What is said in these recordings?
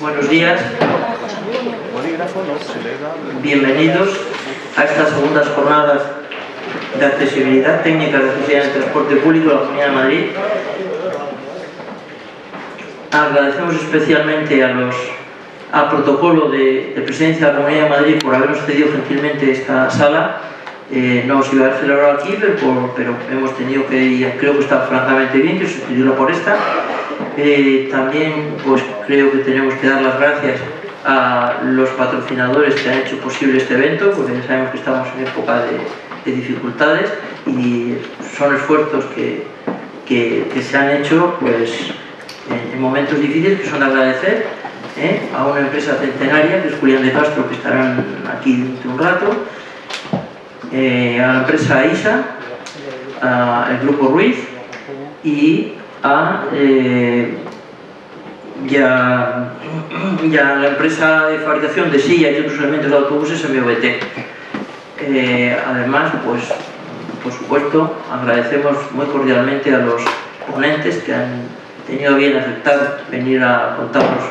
Buenos días, bienvenidos a estas segundas jornadas de accesibilidad técnica de accesibilidad del transporte público de la Comunidad de Madrid. Agradecemos especialmente al protocolo de presidencia de la Comunidad de Madrid por habernos cedido gentilmente esta sala. No se iba a haber celebrado aquí, pero hemos tenido que, y creo que está francamente bien, que sustituirlo por esta. También pues creo que tenemos que dar las gracias a los patrocinadores que han hecho posible este evento, porque ya sabemos que estamos en época de dificultades y son esfuerzos que se han hecho pues en momentos difíciles, que son de agradecer a una empresa centenaria que es Julián de Castro, que estarán aquí dentro de un rato, a la empresa ISA, al Grupo Ruiz y a la empresa de fabricación de sillas y otros elementos de autobuses MVT. Además, pues por supuesto, agradecemos muy cordialmente a los ponentes que han tenido bien aceptar venir a contarnos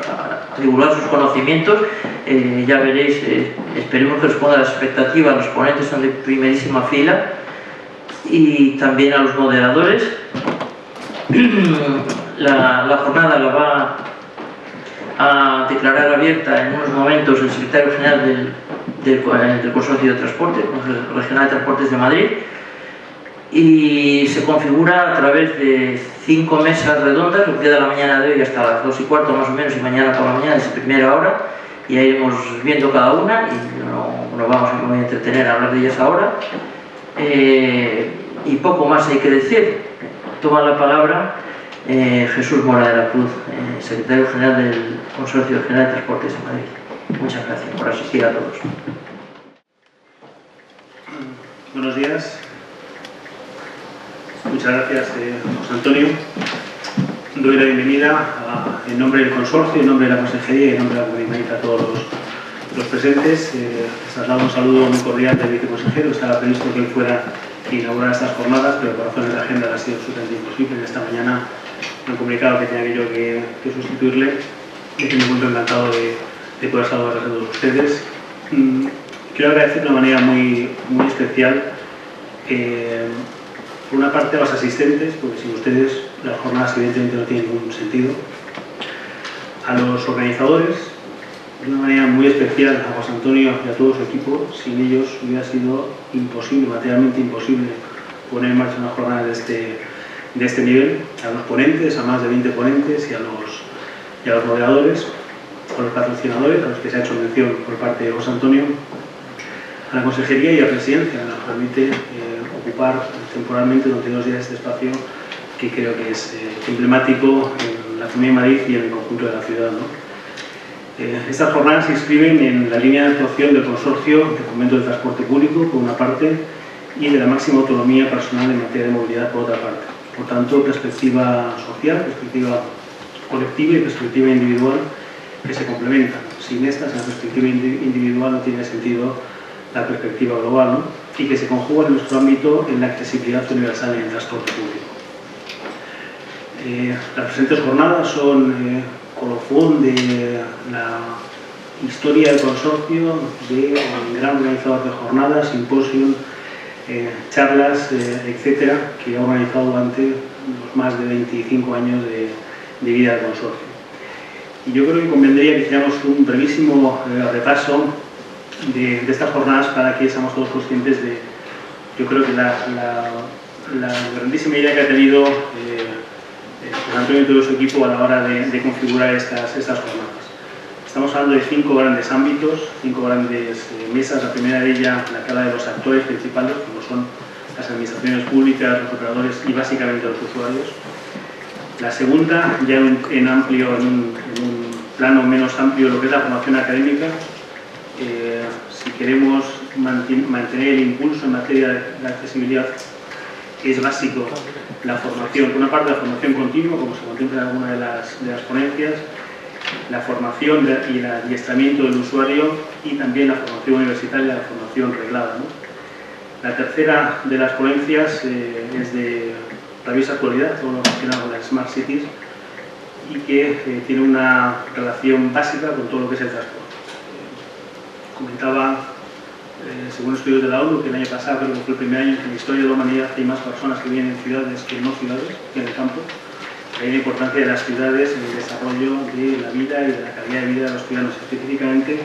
a divulgar sus conocimientos. Ya veréis, esperemos que responda a las expectativas. Los ponentes son de primerísima fila, y también a los moderadores. La jornada la va a declarar abierta en unos momentos el secretario general del Consorcio de Transporte, el Consejo Regional de Transportes de Madrid, y se configura a través de 5 mesas redondas, lo que queda la mañana de hoy hasta las 2:15 más o menos, y mañana por la mañana es primera hora, y ahí iremos viendo cada una y no vamos a entretener a hablar de ellas ahora. Y poco más hay que decir. Toma la palabra Jesús Mora de la Cruz, secretario general del Consorcio Regional de Transportes de Madrid. Muchas gracias por asistir a todos. Buenos días. Muchas gracias, José Antonio. Doy la bienvenida en nombre del consorcio, en nombre de la consejería y en nombre de la Comunidad a todos los presentes. Les traslado un saludo muy cordial del viceconsejero. Estaba previsto que él fuera a inaugurar estas jornadas, pero por razones de agenda ha sido absolutamente imposible. Esta mañana me han comunicado que tenía yo que sustituirle, y que me encuentro encantado de poder saludar a todos ustedes. Quiero agradecer de una manera muy especial, por una parte, a los asistentes, porque sin ustedes las jornadas evidentemente no tienen ningún sentido, a los organizadores, de una manera muy especial a José Antonio y a todo su equipo. Sin ellos hubiera sido imposible, materialmente imposible, poner en marcha una jornada de este nivel. A los ponentes, a más de 20 ponentes, y a los moderadores, a los patrocinadores, a los que se ha hecho mención por parte de José Antonio, a la consejería y a la presidencia, que nos permite ocupar temporalmente durante 2 días este espacio, que creo que es emblemático en la Comunidad de Madrid y en el conjunto de la ciudad, ¿no? Estas jornadas se inscriben en la línea de actuación del Consorcio de Fomento del Transporte Público, por una parte, y de la máxima autonomía personal en materia de movilidad, por otra parte. Por tanto, perspectiva social, perspectiva colectiva y perspectiva individual, que se complementan. Sin estas, en la perspectiva individual no tiene sentido la perspectiva global, ¿no? Y que se conjuga en nuestro ámbito en la accesibilidad universal en el transporte público. Las presentes jornadas son colofón de la historia del consorcio, de un gran organizador de jornadas, simposios, charlas, etcétera, que ha organizado durante los más de 25 años de vida del consorcio. Y yo creo que convendría que hiciéramos un brevísimo repaso de estas jornadas, para que seamos todos conscientes de, yo creo que la grandísima idea que ha tenido José Antonio y todo su equipo a la hora de configurar estas jornadas. Estamos hablando de 5 grandes ámbitos, 5 grandes mesas. La primera de ellas, la que habla de los actores principales, como son las administraciones públicas, los operadores y básicamente los usuarios. La segunda, ya en un plano menos amplio, lo que es la formación académica. Si queremos mantener el impulso en materia de accesibilidad, es básico la formación. Por una parte, la formación continua, como se contempla en alguna de las ponencias, la formación y el adiestramiento del usuario, y también la formación universitaria, la formación reglada, ¿no? La tercera de las ponencias es de rabiosa actualidad, todo lo relacionado con las Smart Cities, y que tiene una relación básica con todo lo que es el transporte. Comentaba, según estudios de la ONU, que el año pasado, creo que fue el primer año que en la historia de la humanidad hay más personas que viven en ciudades que no ciudades, que en el campo. Hay la importancia de las ciudades en el desarrollo de la vida y de la calidad de vida de los ciudadanos, específicamente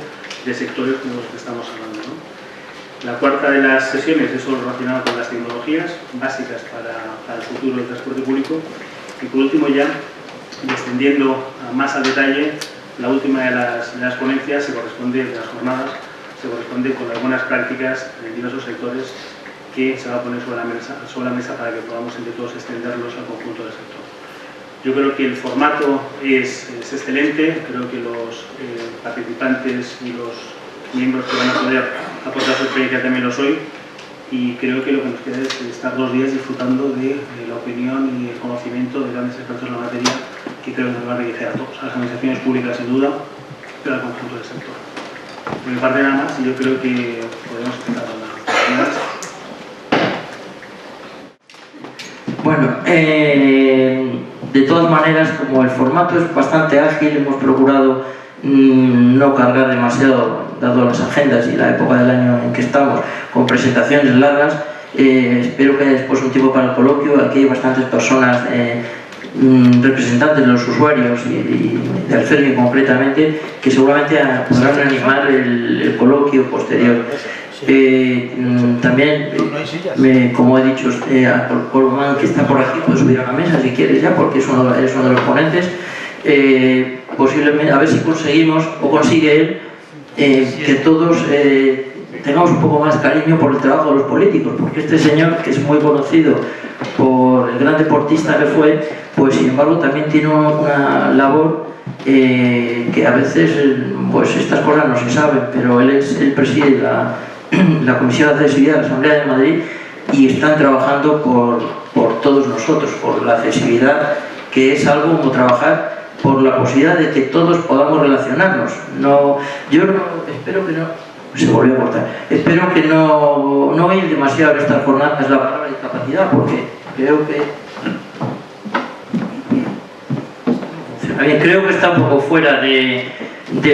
de sectores como los que estamos hablando, ¿no? La cuarta de las sesiones es solo relacionada con las tecnologías básicas para el futuro del transporte público. Y por último, ya extendiendo más al detalle, la última de las ponencias de las jornadas se corresponde con las buenas prácticas de diversos sectores que se va a poner sobre la mesa para que podamos entre todos extenderlos al conjunto del sector. Yo creo que el formato es excelente, creo que los participantes y los miembros que van a poder aportar su experiencia también lo soy, y creo que lo que nos queda es estar 2 días disfrutando de la opinión y el conocimiento de grandes expertos en la materia, que creo que nos va a enriquecer a todos, a las administraciones públicas sin duda, pero al conjunto del sector. Por mi parte nada más, y yo creo que podemos empezar a hablar. Bueno, de todas maneras, como el formato es bastante ágil, hemos procurado no cargar demasiado, dado las agendas y la época del año en que estamos, con presentaciones largas. Espero que haya después un tiempo para el coloquio. Aquí hay bastantes personas, representantes de los usuarios y de Alfermi concretamente, que seguramente podrán animar el coloquio posterior. También, como he dicho, Colomán, que está por aquí, puede subir a la mesa si quieres ya, porque es uno de los ponentes. Posiblemente, a ver si conseguimos, o consigue él, que todos tengamos un poco más cariño por el trabajo de los políticos, porque este señor, que es muy conocido por el gran deportista que fue, pues sin embargo también tiene una labor que a veces pues estas cosas no se saben, pero él preside la Comisión de Accesibilidad de la Asamblea de Madrid, y están trabajando por todos nosotros, por la accesibilidad, que es algo como trabajar por la posibilidad de que todos podamos relacionarnos. Yo espero que no se volvió a cortar. Espero que no veáis demasiado esta jornada, es la palabra discapacidad, porque creo que creo que está un poco fuera de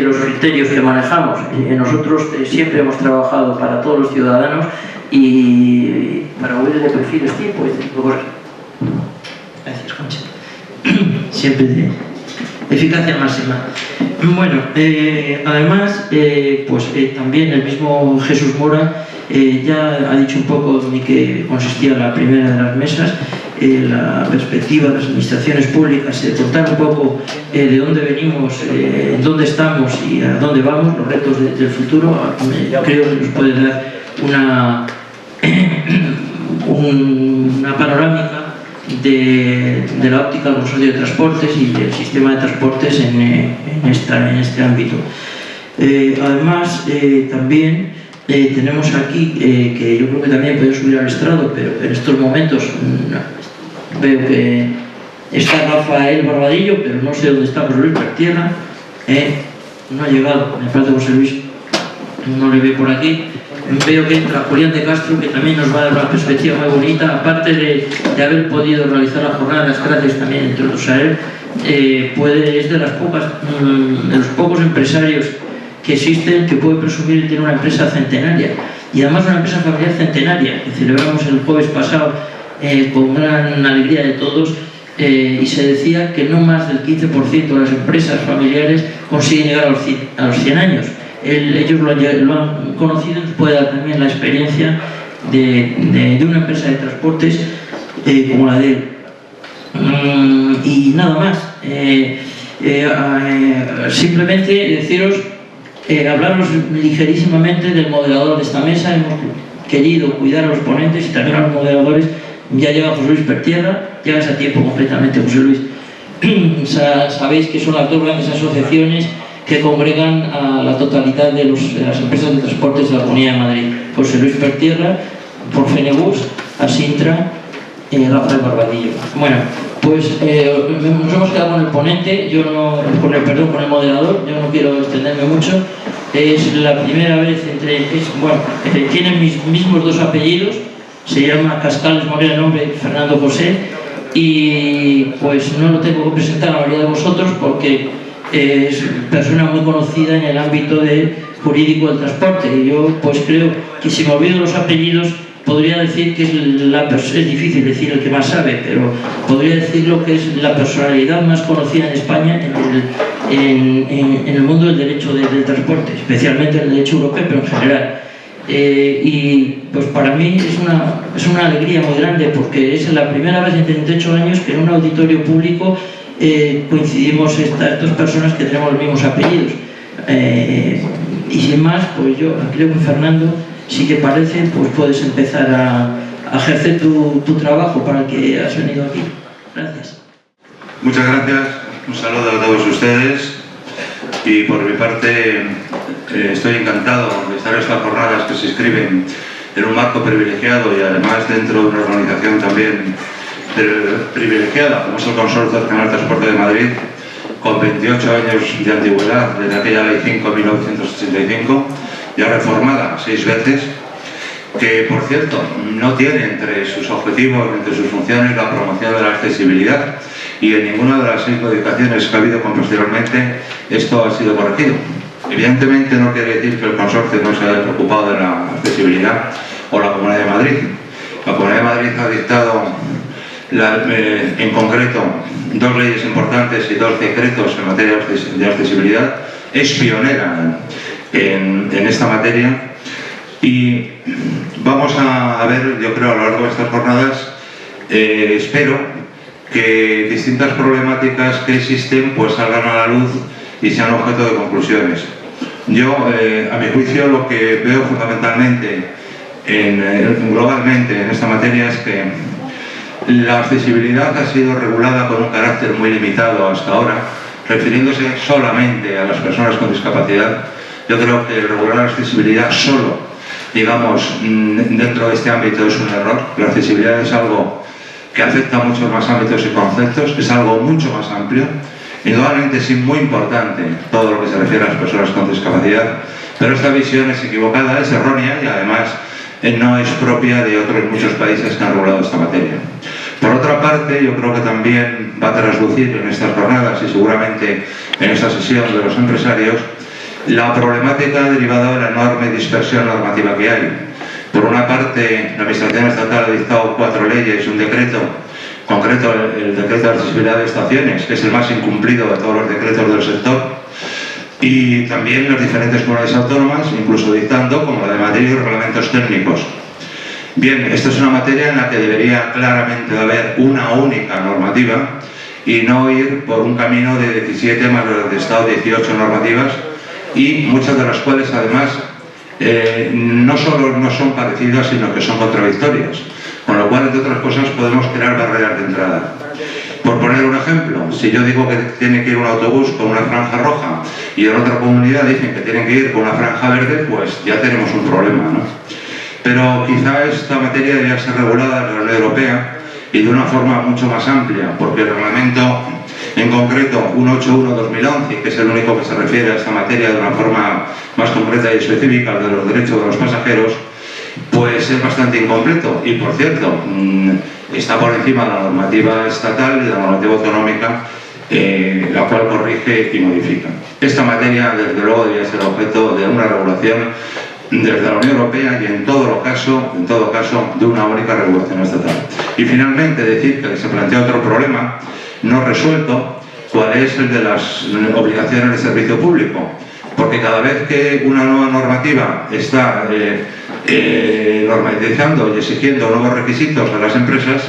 los criterios que manejamos. Nosotros siempre hemos trabajado para todos los ciudadanos y para huir de perfiles tipo este tipo de cosas. Gracias, Concha. Siempre de eficacia máxima. Bueno, además, también el mismo Jesús Mora ya ha dicho un poco en qué consistía la primera de las mesas, la perspectiva de las administraciones públicas, contar un poco de dónde venimos, en dónde estamos y a dónde vamos, los retos del futuro. Creo que nos puede dar una panorámica de la óptica del consorcio de transportes y del sistema de transportes en este ámbito. Además, también tenemos aquí, que yo creo que también puede subir al estrado, pero en estos momentos veo que está Rafael Barbadillo, pero no sé dónde está José Luis Pertierra. No ha llegado, me parece José Luis, no le veo por aquí. Veo que entra Julián de Castro, que también nos va a dar una perspectiva muy bonita, aparte de haber podido realizar la jornada, las gracias también entre otros a él. Es de los pocos empresarios que existen que puede presumir de tener una empresa centenaria, y además una empresa familiar centenaria, que celebramos el jueves pasado con gran alegría de todos, y se decía que no más del 15% de las empresas familiares consiguen llegar a los 100 años. Ellos lo han conocido, nos puede dar también la experiencia de una empresa de transportes como la de él. Y nada más, simplemente deciros, hablaros ligerísimamente del moderador de esta mesa. Hemos querido cuidar a los ponentes y también a los moderadores. Ya llega José Luis Pertierra, llegas a tiempo completamente, José Luis. Sabéis que son las dos grandes asociaciones que congregan a la totalidad de las empresas de transportes de la Comunidad de Madrid. José Luis Pertierra, por Fenebus, Asintra, Rafael Barbadillo. Bueno, pues nos hemos quedado con el ponente, con el moderador. Yo no quiero extenderme mucho. Es la primera vez tienen mis mismos dos apellidos, se llama Cascales Moreno, nombre Fernando José, y pues no lo tengo que presentar a la mayoría de vosotros porque es persona muy conocida en el ámbito jurídico del transporte, y yo pues creo que, si me olvido los apellidos, podría decir que es difícil decir el que más sabe, pero podría decir lo que es la personalidad más conocida en España en el mundo del derecho del transporte, especialmente el derecho europeo, pero en general. Y pues para mí es una alegría muy grande, porque es la primera vez en 38 años que en un auditorio público coincidimos estas dos personas que tenemos los mismos apellidos. Y sin más, pues yo creo que, Fernando, si te parece, pues puedes empezar a ejercer tu trabajo para el que has venido aquí. Gracias. Muchas gracias, un saludo a todos ustedes, y por mi parte estoy encantado de estar en estas jornadas que se inscriben en un marco privilegiado y además dentro de una organización también privilegiada, como es el Consorcio Nacional de Transporte de Madrid, con 28 años de antigüedad, desde aquella Ley 5 de 1985, ya reformada 6 veces, que por cierto no tiene entre sus objetivos, entre sus funciones, la promoción de la accesibilidad, y en ninguna de las 6 modificaciones que ha habido posteriormente esto ha sido corregido. Evidentemente no quiere decir que el consorcio no se haya preocupado de la accesibilidad, o la Comunidad de Madrid. La Comunidad de Madrid ha dictado en concreto 2 leyes importantes y 2 decretos en materia de accesibilidad. Es pionera en esta materia, y vamos a ver, yo creo, a lo largo de estas jornadas, espero que distintas problemáticas que existen pues salgan a la luz y sean objeto de conclusiones. Yo, a mi juicio, lo que veo fundamentalmente globalmente en esta materia es que la accesibilidad ha sido regulada con un carácter muy limitado hasta ahora, refiriéndose solamente a las personas con discapacidad. Yo creo que regular la accesibilidad solo, digamos, dentro de este ámbito es un error. La accesibilidad es algo que afecta a muchos más ámbitos y conceptos, es algo mucho más amplio. Indudablemente es muy importante todo lo que se refiere a las personas con discapacidad, pero esta visión es equivocada, es errónea, y además no es propia de otros muchos países que han regulado esta materia. Por otra parte, yo creo que también va a traslucir en estas jornadas y seguramente en esta sesión de los empresarios la problemática derivada de la enorme dispersión normativa que hay. Por una parte, la Administración Estatal ha dictado 4 leyes y un decreto, concreto el decreto de accesibilidad de estaciones, que es el más incumplido de todos los decretos del sector, y también las diferentes comunidades autónomas, incluso dictando, como la de Madrid, reglamentos técnicos. Bien, esta es una materia en la que debería claramente haber una única normativa y no ir por un camino de 17 más los de Estado 18 normativas, y muchas de las cuales además no solo no son parecidas, sino que son contradictorias, con lo cual, entre otras cosas, podemos crear barreras de entrada. Por poner un ejemplo, si yo digo que tiene que ir un autobús con una franja roja y en otra comunidad dicen que tienen que ir con una franja verde, pues ya tenemos un problema, ¿no? Pero quizá esta materia debería ser regulada en la Unión Europea y de una forma mucho más amplia, porque el reglamento, en concreto 181/2011, que es el único que se refiere a esta materia de una forma más concreta y específica, de los derechos de los pasajeros, pues es bastante incompleto, y por cierto, está por encima de la normativa estatal y de la normativa autonómica, la cual corrige y modifica. Esta materia, desde luego, debería ser objeto de una regulación desde la Unión Europea y en todo caso, de una única regulación estatal. Y finalmente decir que se plantea otro problema no resuelto, cuál es el de las obligaciones de servicio público, porque cada vez que una nueva normativa está normatizando y exigiendo nuevos requisitos a las empresas,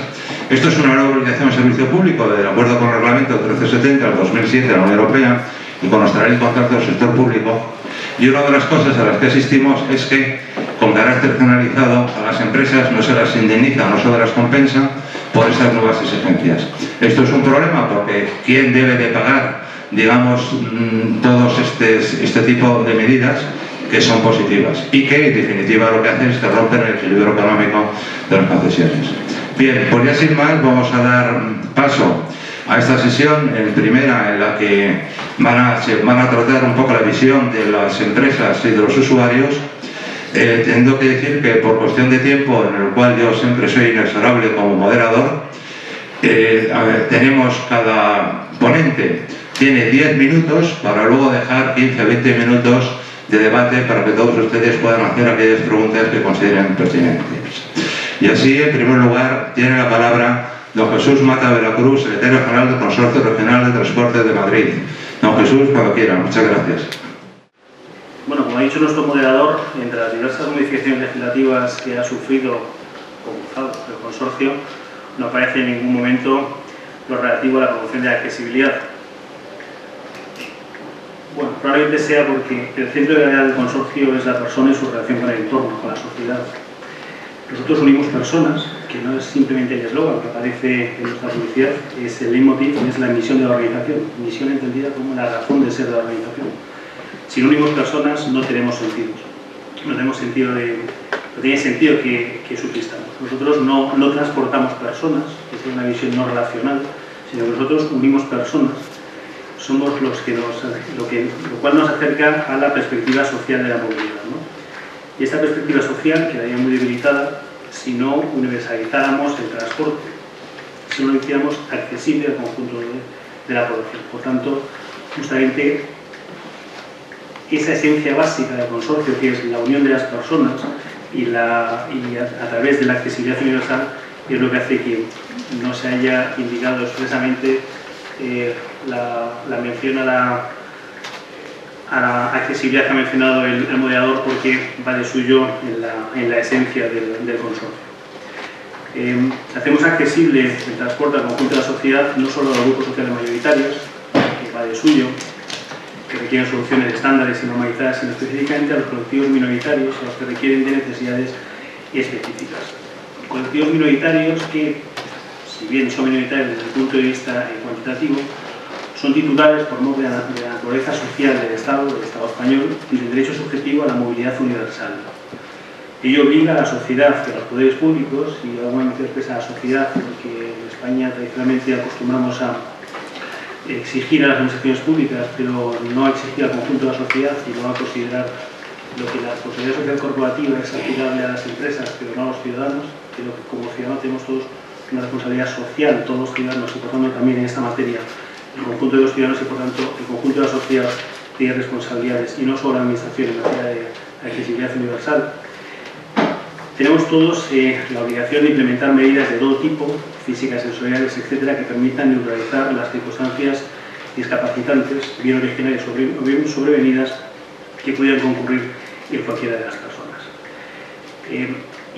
esto es una nueva obligación de servicio público de acuerdo con el reglamento 1370 del 2007 de la Unión Europea y con nuestra ley de contratos del sector público. Y una de las cosas a las que asistimos es que, con carácter generalizado, a las empresas no se las indemniza, no se las compensa por esas nuevas exigencias. Esto es un problema porque ¿quién debe de pagar, digamos, todos este tipo de medidas que son positivas y que, en definitiva, lo que hacen es que rompen el equilibrio económico de las concesiones? Bien, pues ya sin más vamos a dar paso a esta sesión, en primera, en la que se van a tratar un poco la visión de las empresas y de los usuarios. Tengo que decir que por cuestión de tiempo, en el cual yo siempre soy inexorable como moderador, tenemos cada ponente tiene 10 minutos para luego dejar 15 o 20 minutos de debate para que todos ustedes puedan hacer aquellas preguntas que consideren pertinentes. Y así, en primer lugar, tiene la palabra don Jesús Mata Veracruz, secretario general del Consorcio Regional de Transporte de Madrid. Don Jesús, cuando quiera. Muchas gracias. Bueno, como ha dicho nuestro moderador, entre las diversas modificaciones legislativas que ha sufrido o gozado el consorcio, no aparece en ningún momento lo relativo a la promoción de la accesibilidad. Bueno, probablemente sea porque el centro de gravedad del consorcio es la persona y su relación con el entorno, con la sociedad. Nosotros unimos personas, que no es simplemente el eslogan que aparece en nuestra publicidad, es el leitmotiv, es la misión de la organización, misión entendida como la razón de ser de la organización. Si no unimos personas, no tenemos sentido. No tenemos sentido no tiene sentido que subsistamos. Nosotros no transportamos personas, que es una visión no relacional, sino que nosotros unimos personas. Somos los que lo cual nos acerca a la perspectiva social de la movilidad, ¿no? Y esta perspectiva social quedaría muy debilitada si no universalizáramos el transporte, si no lo hiciéramos accesible al conjunto de la población. Por tanto, justamente esa esencia básica del consorcio, que es la unión de las personas y a través de la accesibilidad universal, es lo que hace que no se haya indicado expresamente la mención a la accesibilidad que ha mencionado el moderador, porque va de suyo en la esencia del consorcio. Hacemos accesible el transporte al conjunto de la sociedad, no solo a los grupos sociales mayoritarios, que va de suyo, que requieren soluciones estándares y normalizadas, sino específicamente a los colectivos minoritarios, a los que requieren de necesidades específicas. Colectivos minoritarios que, si bien son minoritarios desde el punto de vista cuantitativo, son titulares por mor de la naturaleza social del Estado español y del derecho subjetivo a la movilidad universal. Ello obliga a la sociedad y a los poderes públicos, y alguna vez expresa a la sociedad, porque en España tradicionalmente acostumbramos a exigir a las administraciones públicas, pero no a exigir al conjunto de la sociedad, sino a considerar lo que la responsabilidad social corporativa es aplicable a las empresas, pero no a los ciudadanos, pero que como ciudadanos tenemos todos una responsabilidad social, todos los ciudadanos, y por tanto también en esta materia el conjunto de los ciudadanos, y por tanto el conjunto de la sociedad tiene responsabilidades, y no solo la administración en materia de accesibilidad universal. Tenemos todos la obligación de implementar medidas de todo tipo, físicas, sensoriales, etcétera, que permitan neutralizar las circunstancias discapacitantes, bien originarias o bien sobrevenidas, que pudieran concurrir en cualquiera de las personas.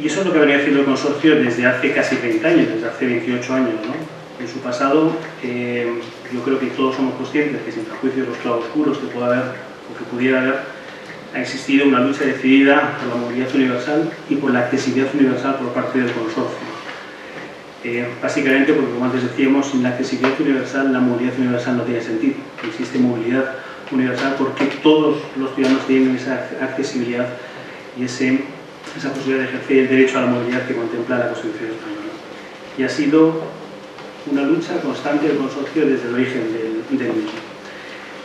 Y eso es lo que venía haciendo el consorcio desde hace casi 30 años, desde hace 28 años, ¿no? En su pasado, yo creo que todos somos conscientes que, sin perjuicio de los claroscuros que pueda haber o que pudiera haber, ha existido una lucha decidida por la movilidad universal y por la accesibilidad universal por parte del consorcio. Básicamente porque, como antes decíamos, sin la accesibilidad universal, la movilidad universal no tiene sentido. Existe movilidad universal porque todos los ciudadanos tienen esa accesibilidad y esa posibilidad de ejercer el derecho a la movilidad que contempla la Constitución española. Y ha sido una lucha constante del consorcio desde el origen del mismo.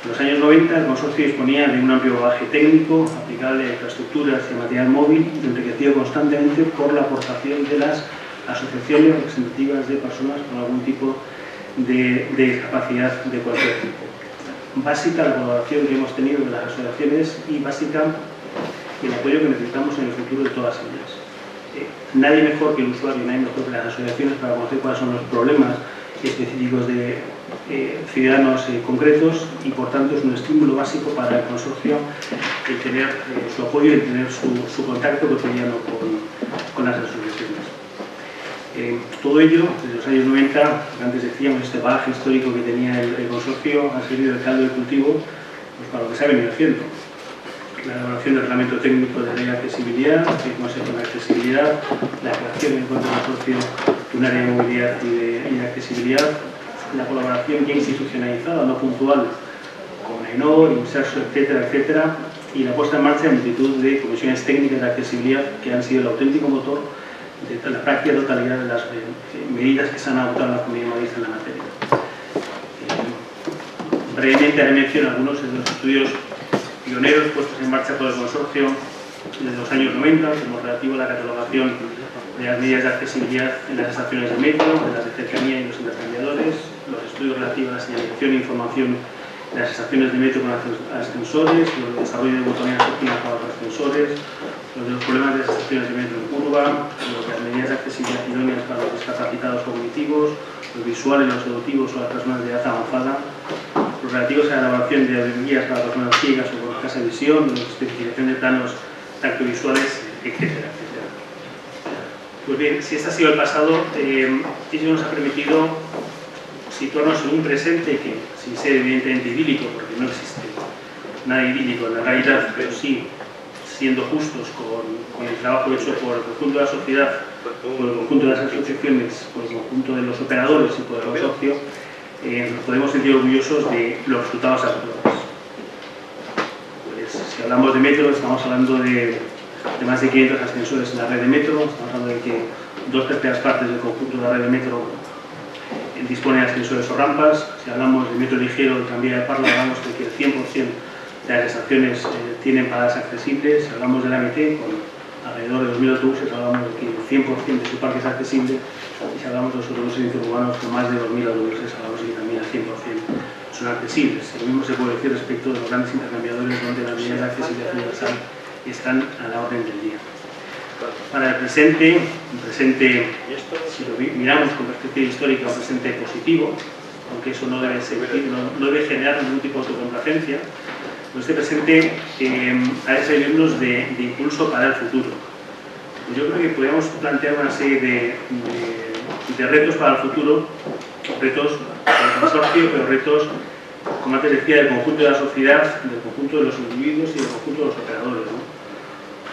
En los años 90 el consorcio disponía de un amplio bagaje técnico aplicable a infraestructuras y material móvil, enriquecido constantemente por la aportación de las asociaciones representativas de personas con algún tipo de discapacidad de cualquier tipo. Básica la colaboración que hemos tenido de las asociaciones y básica el apoyo que necesitamos en el futuro de todas ellas. Nadie mejor que el usuario, nadie mejor que las asociaciones para conocer cuáles son los problemas específicos de ciudadanos concretos, y por tanto es un estímulo básico para el consorcio el tener su apoyo y el tener su contacto cotidiano con las asociaciones. Todo ello, desde los años 90, que antes decíamos, este bagaje histórico que tenía el consorcio, ha servido de caldo de cultivo pues, para lo que se ha venido haciendo. La elaboración del reglamento técnico de ley de accesibilidad, el consejo de accesibilidad, la creación en cuanto al consorcio de un área de movilidad y de accesibilidad, la colaboración ya institucionalizada, no puntual, con ENOR, INSERSO, etcétera, etcétera, y la puesta en marcha de multitud de comisiones técnicas de accesibilidad que han sido el auténtico motor de la práctica totalidad de las medidas que se han adoptado en la Comunidad de Madrid en la materia. Brevemente haré mención a algunos de los estudios pioneros puestos en marcha por el consorcio desde los años 90, como relativo a la catalogación de las medidas de accesibilidad en las estaciones de metro, de las de cercanía y los intercambiadores, los estudios relativos a la señalización e información de las estaciones de metro con ascensores, los de desarrollo de botoneras óptimas para los ascensores, los de los problemas de las estaciones de metro en curva, los de las medidas de accesibilidad idóneas para los discapacitados cognitivos, los visuales, los auditivos o las personas de edad avanzada, los relativos a la elaboración de guías para personas ciegas o con escasa visión, la especificación de planos tactovisuales, etcétera, etcétera. Pues bien, si este ha sido el pasado, eso nos ha permitido situarnos en un presente que, sin ser evidentemente idílico, porque no existe nada idílico en la realidad, pero sí siendo justos con el trabajo hecho por el conjunto de la sociedad, por el conjunto de las asociaciones, por el conjunto de los operadores y por el consorcio, nos podemos sentir orgullosos de los resultados actuales. Pues, si hablamos de metro, estamos hablando de más de 500 ascensores en la red de metro, estamos hablando de que 2/3 partes del conjunto de la red de metro dispone de ascensores o rampas. Si hablamos de metro ligero y tranvía de Parla, hablamos de que el 100% de las estaciones tienen paradas accesibles. Si hablamos del AMT, con alrededor de 2.000 autobuses, hablamos de que el 100% de su parque es accesible. Y si hablamos de los autobuses interurbanos, con más de 2.000 autobuses, hablamos de que también el 100% son accesibles. Lo mismo se puede decir respecto de los grandes intercambiadores, donde las medidas de accesibilidad universal están a la orden del día. Para el presente, si lo miramos con perspectiva histórica, un presente positivo, aunque eso no debe generar ningún tipo de autocomplacencia, pues este presente ha de servirnos de impulso para el futuro. Pues yo creo que podríamos plantear una serie de retos para el futuro, retos del consorcio, pero retos, como antes decía, del conjunto de la sociedad, del conjunto de los individuos y del conjunto de los operadores, ¿no?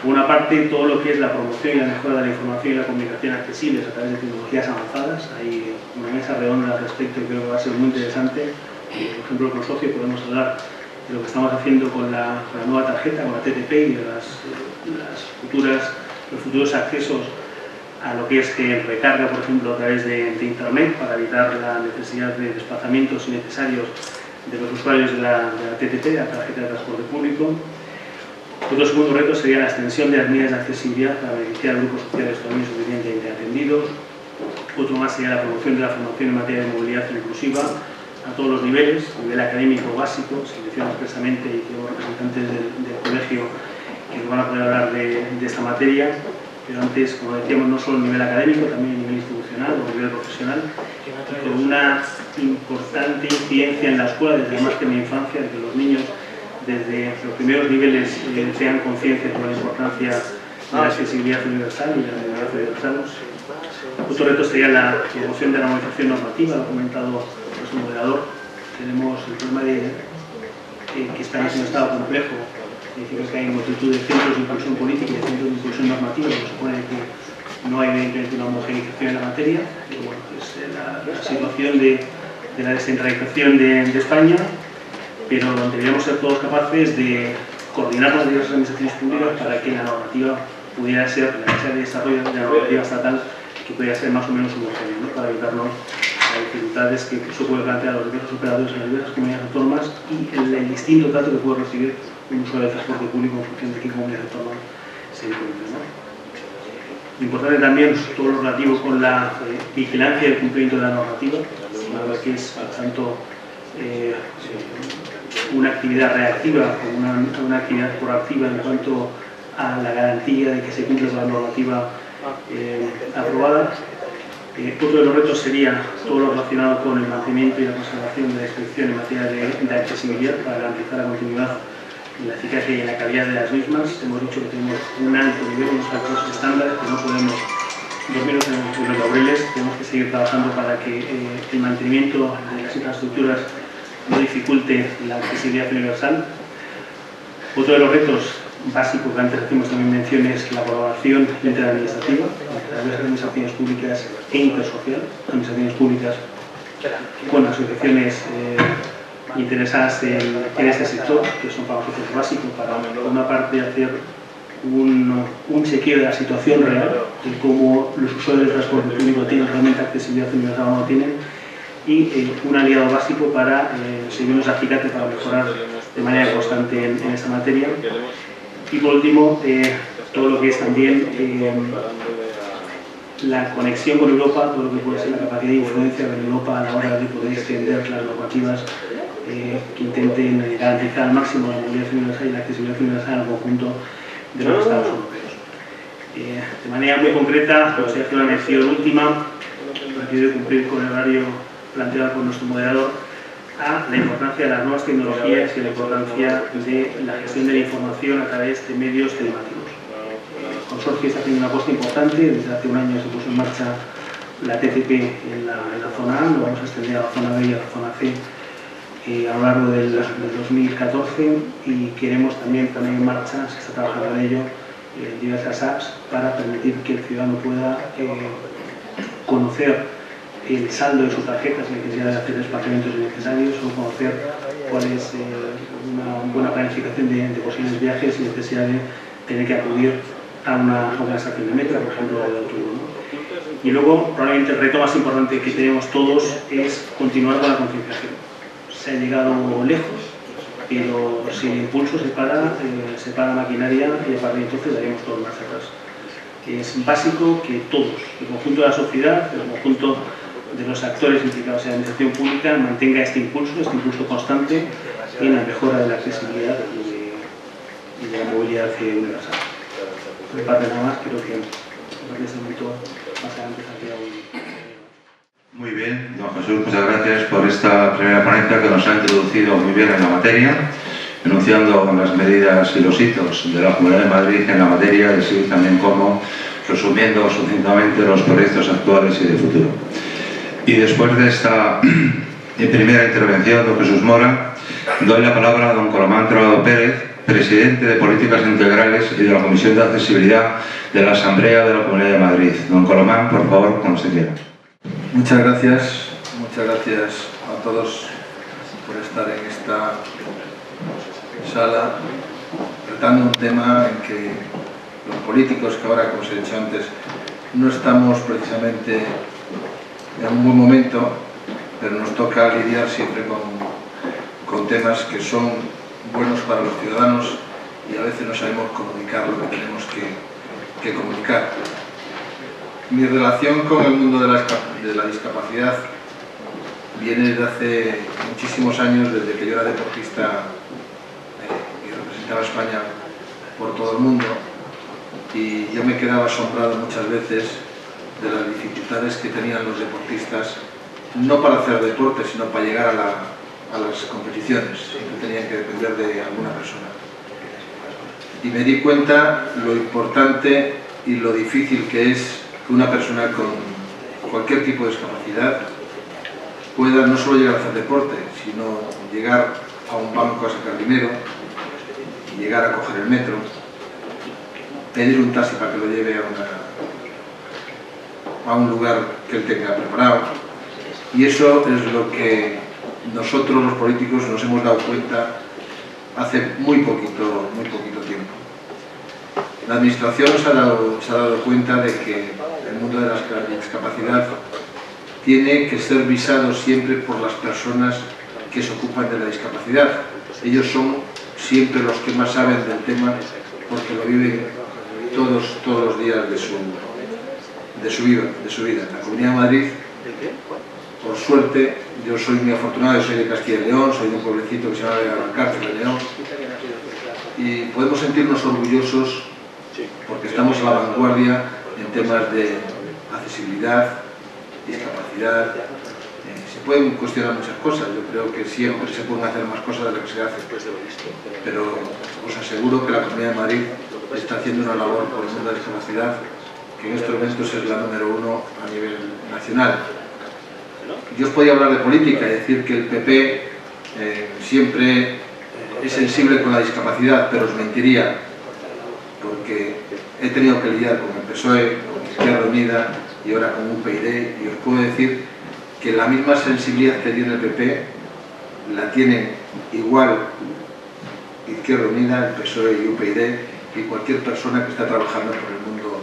Por una parte, todo lo que es la promoción y la mejora de la información y la comunicación accesibles a través de tecnologías avanzadas. Hay una mesa redonda al respecto y creo que va a ser muy interesante. Por ejemplo, el consorcio podemos hablar de lo que estamos haciendo con la nueva tarjeta, con la TTP y de los futuros accesos a lo que es recarga, por ejemplo, a través de Internet, para evitar la necesidad de desplazamientos innecesarios de los usuarios de la TTP, de la tarjeta de transporte público. Otro segundo reto sería la extensión de las medidas de accesibilidad para beneficiar a grupos sociales también suficientemente atendidos. Otro más sería la promoción de la formación en materia de movilidad inclusiva a todos los niveles, a nivel académico básico, se menciona expresamente y tenemos representantes del colegio que nos van a poder hablar de esta materia, pero antes, como decíamos, no solo a nivel académico, también a nivel institucional o a nivel profesional, con una importante incidencia en la escuela desde la más temprana infancia, de que los niños desde los primeros niveles tengan conciencia sobre la importancia de la accesibilidad universal y de la movilidad universal. Otro reto sería la promoción de la armonización normativa, lo ha comentado nuestro moderador. Tenemos el problema de que España es un estado complejo, es decir, que hay multitud de centros de impulsión política y de centros de impulsión normativa, que supone que no hay evidentemente una homogenización en la materia, pero bueno, es la situación de la descentralización de España, pero deberíamos ser todos capaces de coordinar las diversas administraciones públicas para que la normativa pudiera ser, la necesidad de desarrollo de la normativa estatal, que pudiera ser más o menos homogénea, ¿no? Para evitarnos las dificultades que eso puede plantear a los diversos operadores en las diversas comunidades autónomas y el distinto trato que puede recibir un usuario de transporte público en función de qué comunidad autónoma se encuentre, ¿no? Importante también todo lo relativo con la vigilancia y el cumplimiento de la normativa, que es tanto una actividad reactiva como una actividad proactiva en cuanto a la garantía de que se cumple la normativa aprobada. Otro de los retos sería todo lo relacionado con el mantenimiento y la conservación de la inspección en materia de accesibilidad para garantizar la continuidad, la eficacia y la calidad de las mismas. Hemos dicho que tenemos un alto nivel, unos altos estándares, que no podemos dormirnos en los laureles. Tenemos que seguir trabajando para que el mantenimiento de las infraestructuras no dificulte la accesibilidad universal. Otro de los retos básicos que antes hacemos también mención es la colaboración interadministrativa entre las administraciones públicas e intersocial, administraciones públicas con asociaciones interesadas en este sector, que son para nosotros básicos, para por una parte hacer un chequeo de la situación real, de cómo los usuarios del transporte público tienen realmente accesibilidad universal o no tienen, y un aliado básico para servirnos de acicate para mejorar de manera constante en esta materia. Y por último, todo lo que es también la conexión con Europa, todo lo que puede ser la capacidad de influencia de Europa a la hora de poder extender las normativas que intenten garantizar al máximo la movilidad universal y la accesibilidad universal al conjunto de los Estados europeos. De manera muy concreta, me gustaría hacer una mención última, para que cumplir con el horario planteado por nuestro moderador, a la importancia de las nuevas tecnologías y la importancia de la gestión de la información a través de medios telemáticos. El consorcio está haciendo una apuesta importante. Desde hace un año se puso en marcha la TCP en la zona A, lo vamos a extender a la zona B y a la zona C a lo largo del 2014, y queremos también poner en marcha, se está trabajando en ello, diversas apps para permitir que el ciudadano pueda conocer el saldo de su tarjeta sin necesidad de hacer desplazamientos innecesarios, o conocer cuál es una buena planificación de posibles viajes sin necesidad de tener que acudir a una estación de metro, por ejemplo, de autobús, ¿no? Y luego, probablemente el reto más importante que tenemos todos es continuar con la concienciación. Se ha llegado lejos, pero si el impulso se para la maquinaria, y a partir de entonces daríamos todo marcha atrás. Es básico que todos, el conjunto de la sociedad, el conjunto de los actores implicados en la administración pública, mantenga este impulso constante en la mejora de la accesibilidad y de la movilidad universal. Por mi parte nada más, creo que en este momento más adelante saldría un... Muy bien, don Jesús, muchas gracias por esta primera ponencia que nos ha introducido muy bien en la materia, enunciando las medidas y los hitos de la Comunidad de Madrid en la materia, y así también como resumiendo sucintamente los proyectos actuales y de futuro. Y después de esta primera intervención, don Jesús Mora, doy la palabra a don Colomán Trabado Pérez, presidente de Políticas Integrales y de la Comisión de Accesibilidad de la Asamblea de la Comunidad de Madrid. Don Colomán, por favor, cuando se quiera. Muchas gracias a todos por estar en esta sala tratando un tema en que los políticos, que ahora, como os he dicho antes, no estamos precisamente en un buen momento, pero nos toca lidiar siempre con temas que son buenos para los ciudadanos, y a veces no sabemos comunicar lo que tenemos que comunicar. Mi relación con el mundo de la discapacidad viene desde hace muchísimos años, desde que yo era deportista y representaba a España por todo el mundo, y yo me quedaba asombrado muchas veces de las dificultades que tenían los deportistas, no para hacer deporte, sino para llegar a las competiciones. Siempre tenían que depender de alguna persona. Y me di cuenta lo importante y lo difícil que es que una persona con cualquier tipo de discapacidad pueda no solo llegar a hacer deporte, sino llegar a un banco a sacar dinero, llegar a coger el metro, pedir un taxi para que lo lleve a un lugar que él tenga preparado. Y eso es lo que nosotros los políticos nos hemos dado cuenta hace muy poquito tiempo. La administración se ha dado cuenta de que el mundo de la discapacidad tiene que ser visado siempre por las personas que se ocupan de la discapacidad. Ellos son siempre los que más saben del tema, porque lo viven todos los días de su vida. La Comunidad de Madrid, por suerte, yo soy muy afortunado, yo soy de Castilla y León, soy de un pueblecito que se llama Cárcel de León, y podemos sentirnos orgullosos porque estamos a la vanguardia en temas de accesibilidad, discapacidad. Se pueden cuestionar muchas cosas, yo creo que siempre se pueden hacer más cosas de lo que se hace, pero os aseguro que la Comunidad de Madrid está haciendo una labor por el mundo de la discapacidad que en estos momentos es la número 1 a nivel nacional. Yo os podía hablar de política y decir que el PP siempre es sensible con la discapacidad, pero os mentiría, porque he tenido que lidiar con el PSOE, con Izquierda Unida y ahora con UPyD, y os puedo decir que la misma sensibilidad que tiene el PP la tienen igual Izquierda Unida, el PSOE y UPyD, y cualquier persona que está trabajando por el mundo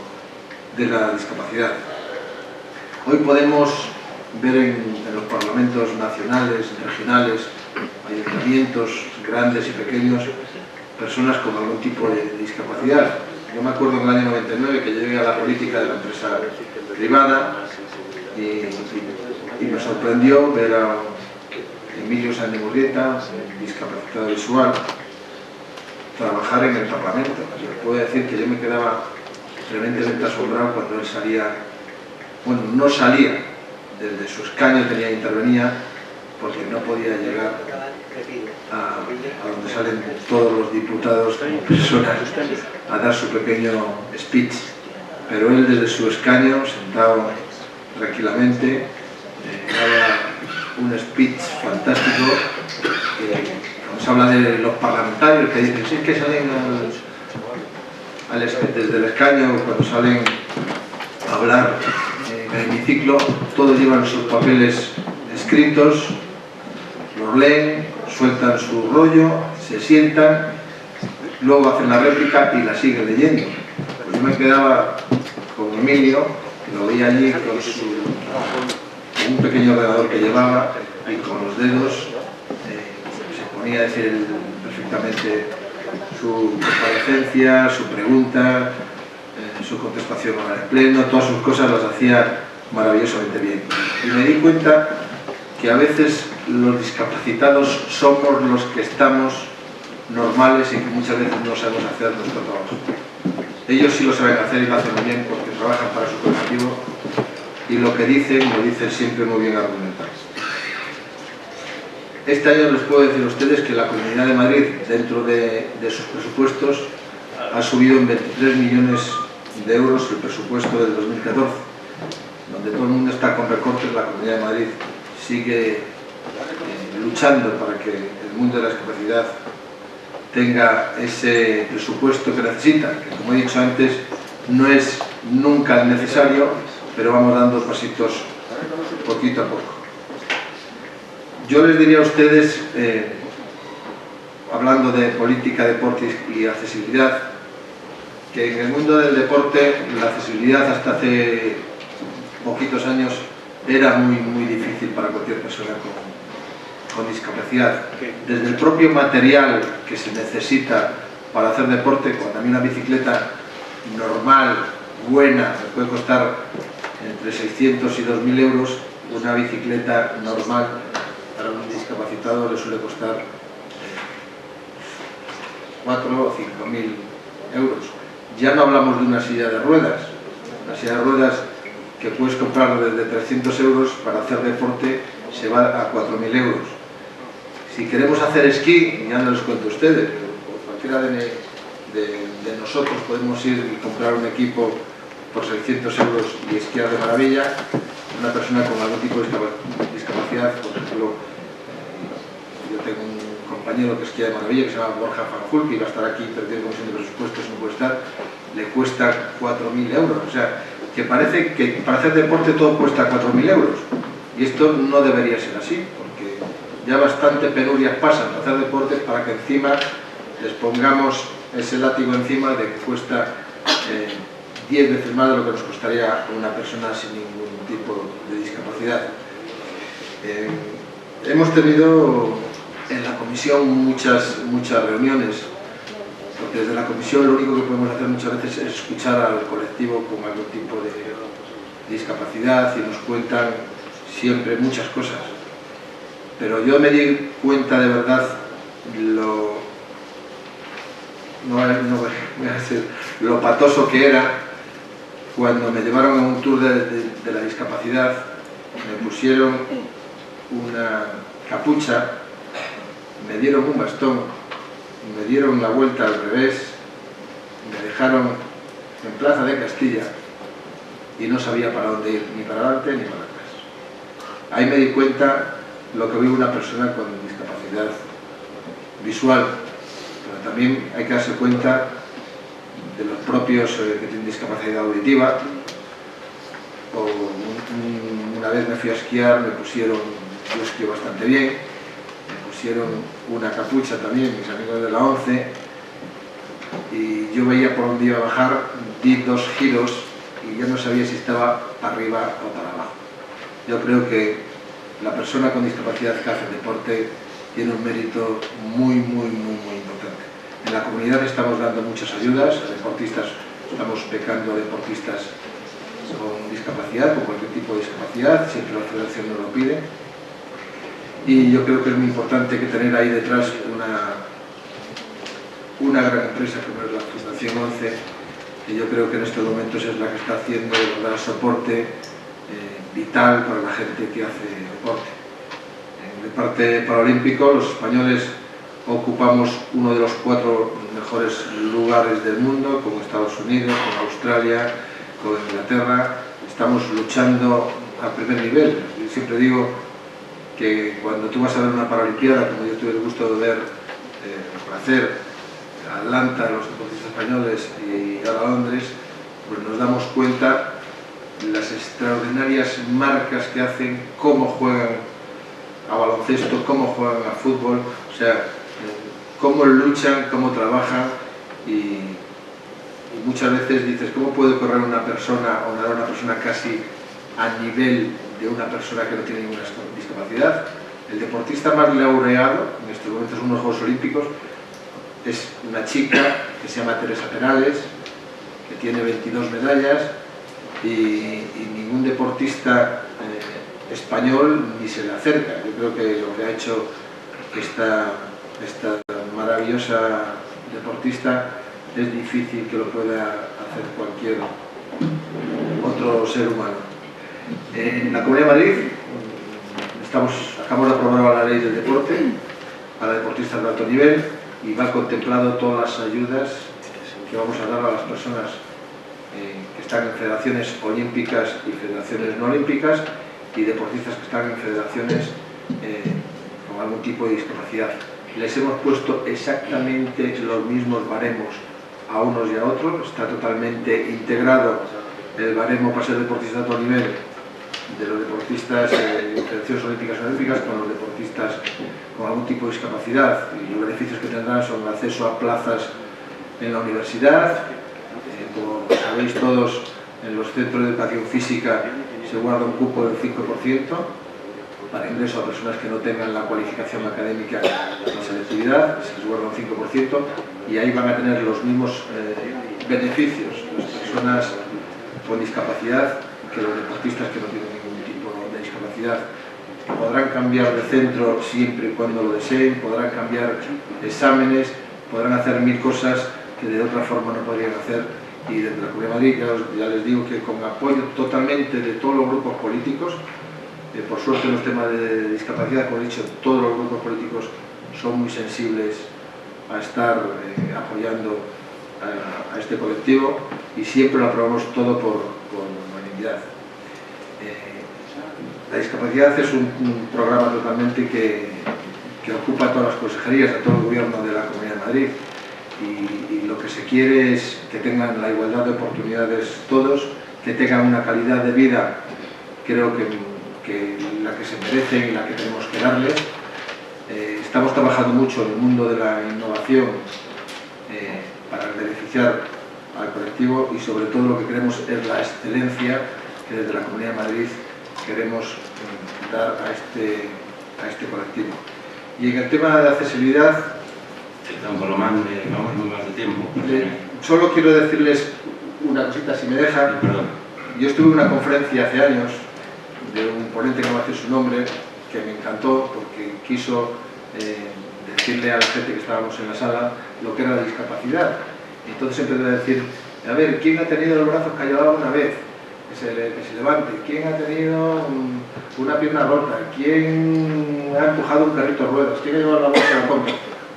de la discapacidad. Hoy podemos ver en los parlamentos nacionales, regionales, ayuntamientos grandes y pequeños, personas con algún tipo de discapacidad. Yo me acuerdo en el año 99 que llegué a la política de la empresa privada y me sorprendió ver a Emilio Sánchez Murrieta, discapacitado visual, trabajar en el Parlamento. Yo les puedo decir que yo me quedaba tremendamente asombrado cuando él salía, bueno, no salía, desde su escaño intervenía, porque no podía llegar a donde salen todos los diputados como personas a dar su pequeño speech, pero él desde su escaño, sentado tranquilamente, daba un speech fantástico. Cuando se habla de los parlamentarios que dicen, sí, es que salen desde el escaño, cuando salen a hablar en el hemiciclo, todos llevan sus papeles escritos, los leen, sueltan su rollo, se sientan, luego hacen la réplica y la siguen leyendo. Pues yo me quedaba con Emilio, que lo veía allí con un pequeño ordenador que llevaba, y con los dedos se ponía a decir perfectamente su comparecencia, su pregunta, su contestación en el pleno, todas sus cosas las hacía maravillosamente bien. Y me di cuenta que a veces los discapacitados somos los que estamos normales y que muchas veces no sabemos hacer nuestro trabajo. Ellos sí lo saben hacer y lo hacen muy bien porque trabajan para su colectivo y lo que dicen, lo dicen siempre muy bien argumentado. Este año les puedo decir a ustedes que la Comunidad de Madrid, dentro de sus presupuestos, ha subido en 23 millones de euros el presupuesto del 2014, donde todo el mundo está con recortes. La Comunidad de Madrid sigue luchando para que el mundo de la discapacidad tenga ese presupuesto que necesita, que como he dicho antes, no es nunca necesario, pero vamos dando pasitos poquito a poco. Yo les diría a ustedes, hablando de política, deporte y accesibilidad, que en el mundo del deporte la accesibilidad hasta hace poquitos años era muy difícil para cualquier persona con discapacidad. Desde el propio material que se necesita para hacer deporte, cuando a mí una bicicleta normal, buena, me puede costar entre 600 y 2.000 euros, una bicicleta normal para un discapacitado le suele costar 4 o 5.000 euros. Ya no hablamos de una silla de ruedas. Una silla de ruedas que puedes comprar desde 300 euros para hacer deporte se va a 4.000 euros. Si queremos hacer esquí, ya no les cuento a ustedes, pero cualquiera de nosotros podemos ir y comprar un equipo por 600 euros y esquiar de maravilla. Una persona con algún tipo de discapacidad, por ejemplo, yo tengo un compañero que esquía de maravilla que se llama Borja Fanjul, que iba a estar aquí, pero tiene comisión de presupuestos, no puede estar, le cuesta 4.000 euros. O sea, que parece que para hacer deporte todo cuesta 4.000 euros. Y esto no debería ser así, porque ya bastante penurias pasan para hacer deporte para que encima les pongamos ese látigo encima de que cuesta 10 veces más de lo que nos costaría a una persona sin ningún tipo de discapacidad. Hemos tenido en la comisión muchas reuniones, porque desde la comisión lo único que podemos hacer muchas veces es escuchar al colectivo con algún tipo de discapacidad y nos cuentan siempre muchas cosas. Pero yo me di cuenta de verdad lo patoso que era cuando me llevaron a un tour de la discapacidad. Me pusieron una capucha, me dieron un bastón, me dieron la vuelta al revés, me dejaron en Plaza de Castilla y no sabía para dónde ir, ni para adelante ni para atrás. Ahí me di cuenta lo que vive una persona con discapacidad visual, pero también hay que darse cuenta de los propios que tienen discapacidad auditiva. Una vez me fui a esquiar, me pusieron, yo esquío bastante bien, me pusieron una capucha también, mis amigos de la 11, y yo veía por dónde iba a bajar, di 2 giros y ya no sabía si estaba para arriba o para abajo. Yo creo que la persona con discapacidad que hace deporte tiene un mérito muy importante. En la comunidad estamos dando muchas ayudas a deportistas estamos becando a deportistas con discapacidad, con cualquier tipo de discapacidad, siempre la federación nos lo pide. Y yo creo que es muy importante que tener ahí detrás una gran empresa como es la Fundación 11, que yo creo que en estos momentos es la que está haciendo dar soporte vital para la gente que hace deporte. En el deporte paralímpico los españoles ocupamos uno de los 4 mejores lugares del mundo, con Estados Unidos, con Australia, con Inglaterra. Estamos luchando a primer nivel. Yo siempre digo que cuando tú vas a ver una Paralimpiada, como yo tuve el gusto de ver por hacer Atlanta, los deportistas españoles, y ahora Londres, pues nos damos cuenta de las extraordinarias marcas que hacen, cómo juegan a baloncesto, cómo juegan a fútbol, o sea, cómo luchan, cómo trabajan, y muchas veces dices, ¿cómo puede correr una persona o nadar una persona casi a nivel de una persona que no tiene ninguna discapacidad? El deportista más laureado en estos momentos en unos Juegos Olímpicos es una chica que se llama Teresa Perales, que tiene 22 medallas, y ningún deportista español ni se le acerca. Yo creo que lo que ha hecho esta maravillosa deportista es difícil que lo pueda hacer cualquier otro ser humano. En la Comunidad de Madrid acabamos de aprobar la ley del deporte para deportistas de alto nivel, y va contemplado todas las ayudas que vamos a dar a las personas que están en federaciones olímpicas y federaciones no olímpicas, y deportistas que están en federaciones con algún tipo de discapacidad. Les hemos puesto exactamente los mismos baremos a unos y a otros. Está totalmente integrado el baremo para ser deportista de alto nivel de los deportistas en federaciones olímpicas y no olímpicas con los deportistas con algún tipo de discapacidad, y los beneficios que tendrán son acceso a plazas en la universidad. Como sabéis todos, en los centros de educación física se guarda un cupo del 5% para ingreso a personas que no tengan la cualificación académica en selectividad, se les guarda un 5%, y ahí van a tener los mismos beneficios las personas con discapacidad que los deportistas que no tienen ningún tipo de discapacidad. Podrán cambiar de centro siempre y cuando lo deseen, podrán cambiar exámenes, podrán hacer 1000 cosas que de otra forma no podrían hacer. Y desde la Comunidad de Madrid ya les digo que con apoyo totalmente de todos los grupos políticos, por suerte en los temas de discapacidad, como he dicho, todos los grupos políticos son muy sensibles a estar apoyando a este colectivo, y siempre lo aprobamos todo por unanimidad. La discapacidad es un programa totalmente que ocupa todas las consejerías de todo el gobierno de la Comunidad de Madrid, y lo que se quiere es que tengan la igualdad de oportunidades todos, que tengan una calidad de vida, creo que la que se merecen y la que tenemos que darles. Estamos trabajando mucho en el mundo de la innovación para beneficiar al colectivo, y sobre todo lo que queremos es la excelencia que desde la Comunidad de Madrid queremos dar a este colectivo. Y en el tema de accesibilidad, Don Colomán, vamos muy mal de tiempo. Solo quiero decirles una cosita, si me dejan. Yo estuve en una conferencia hace años de un ponente que no va a decir su nombre, que me encantó porque quiso decirle a la gente que estábamos en la sala lo que era la discapacidad. Entonces empezó a decir, a ver, ¿quién ha tenido los brazos callados una vez? Que se levante. ¿Quién ha tenido una pierna rota? ¿Quién ha empujado un carrito de ruedas? ¿Quién ha llevado la bolsa de la compra?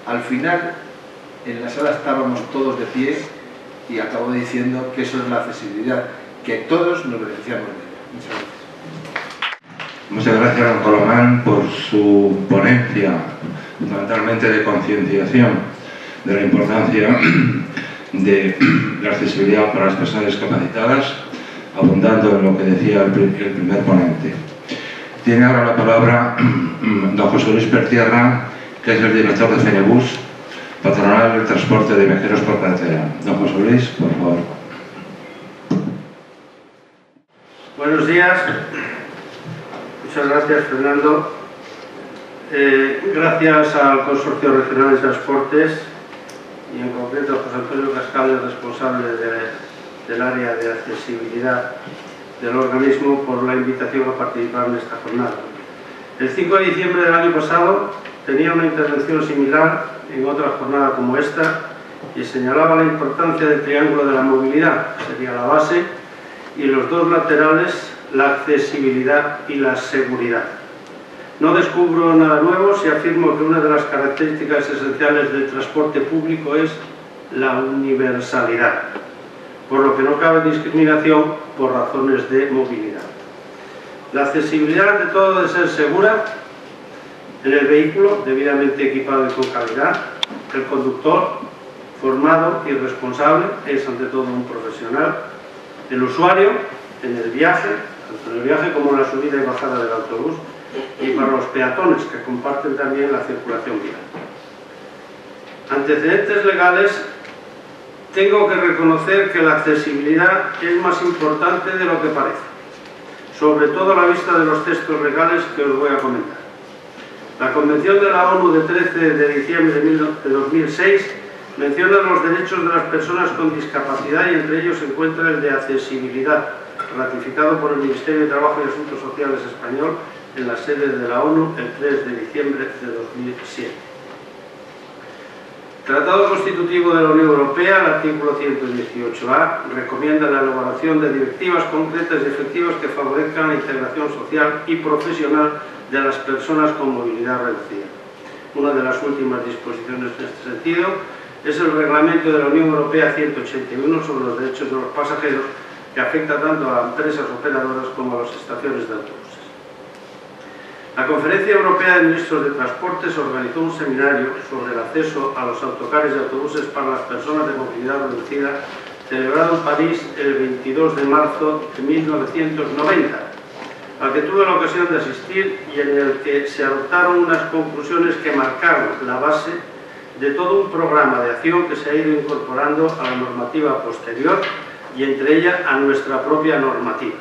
Al final, en la sala estábamos todos de pie, y acabo diciendo que eso es la accesibilidad, que todos nos beneficiamos de ella. Muchas gracias. Muchas gracias, don Colomán, por su ponencia, fundamentalmente de concienciación de la importancia de la accesibilidad para las personas discapacitadas, abundando en lo que decía el primer ponente. Tiene ahora la palabra don José Luis Pertierra, que es el director de Fenebus, patronal del transporte de viajeros por carretera. Don José Luis, por favor. Buenos días. Muchas gracias, Fernando. Gracias al Consorcio Regional de Transportes, y en concreto a José Antonio Cascales, responsable del área de accesibilidad del organismo, por la invitación a participar en esta jornada. El 5 de diciembre del año pasado tenía una intervención similar en otra jornada como esta y señalaba la importancia del triángulo de la movilidad, que sería la base, y los dos laterales, la accesibilidad y la seguridad. No descubro nada nuevo si afirmo que una de las características esenciales del transporte público es la universalidad, por lo que no cabe discriminación por razones de movilidad. La accesibilidad, ante todo, debe ser segura en el vehículo, debidamente equipado y con calidad. El conductor, formado y responsable, es ante todo un profesional. El usuario, en el viaje, tanto en el viaje como en la subida y bajada del autobús, y para los peatones, que comparten también la circulación vial. Antecedentes legales. Tengo que reconocer que la accesibilidad es más importante de lo que parece, sobre todo a la vista de los textos legales que os voy a comentar. La Convención de la ONU de 13 de diciembre de 2006 menciona los derechos de las personas con discapacidad y entre ellos se encuentra el de accesibilidad, ratificado por el Ministerio de Trabajo y Asuntos Sociales español en la sede de la ONU el 3 de diciembre de 2007. Tratado Constitutivo de la Unión Europea, el artículo 118A, recomienda la elaboración de directivas concretas y efectivas que favorezcan la integración social y profesional de las personas con movilidad reducida. Una de las últimas disposiciones en este sentido es el Reglamento de la Unión Europea 181 sobre los derechos de los pasajeros, que afecta tanto a empresas operadoras como a las estaciones de autobuses. La Conferencia Europea de Ministros de Transportes organizó un seminario sobre el acceso a los autocares y autobuses para las personas de movilidad reducida, celebrado en París el 22 de marzo de 1990, al que tuve la ocasión de asistir y en el que se adoptaron unas conclusiones que marcaron la base de todo un programa de acción que se ha ido incorporando a la normativa posterior y entre ella a nuestra propia normativa.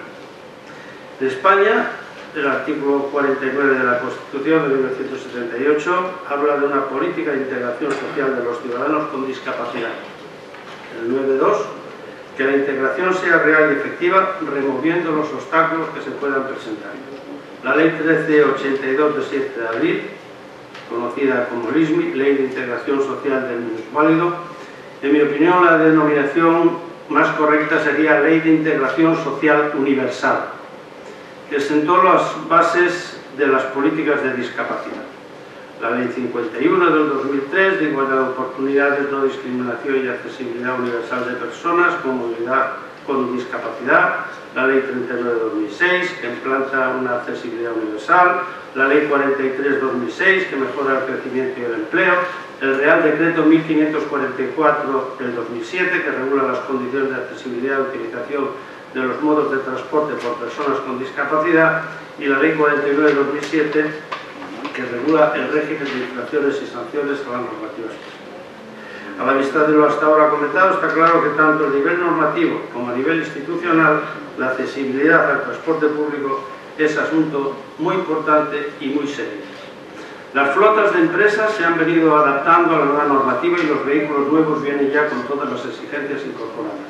En España, el artículo 49 de la Constitución de 1978 habla de una política de integración social de los ciudadanos con discapacidad. El 9.2, que la integración sea real y efectiva, removiendo los obstáculos que se puedan presentar. La Ley 1382 de 7 de abril, conocida como LISMI, Ley de Integración Social del Minusválido, en mi opinión la denominación más correcta sería Ley de Integración Social Universal, que sentó las bases de las políticas de discapacidad. La Ley 51 del 2003 de Igualdad de Oportunidades, No Discriminación y Accesibilidad Universal de Personas con Movilidad con Discapacidad. La Ley 39 de 2006, que implanta una accesibilidad universal. La Ley 43 de 2006, que mejora el crecimiento y el empleo. El Real Decreto 1544 del 2007, que regula las condiciones de accesibilidad y utilización de los modos de transporte por personas con discapacidad, y la Ley 49 de 2007, que regula el régimen de infracciones y sanciones a la normativa especial. A la vista de lo hasta ahora comentado, está claro que tanto a nivel normativo como a nivel institucional, la accesibilidad al transporte público es asunto muy importante y muy serio. Las flotas de empresas se han venido adaptando a la nueva normativa y los vehículos nuevos vienen ya con todas las exigencias incorporadas.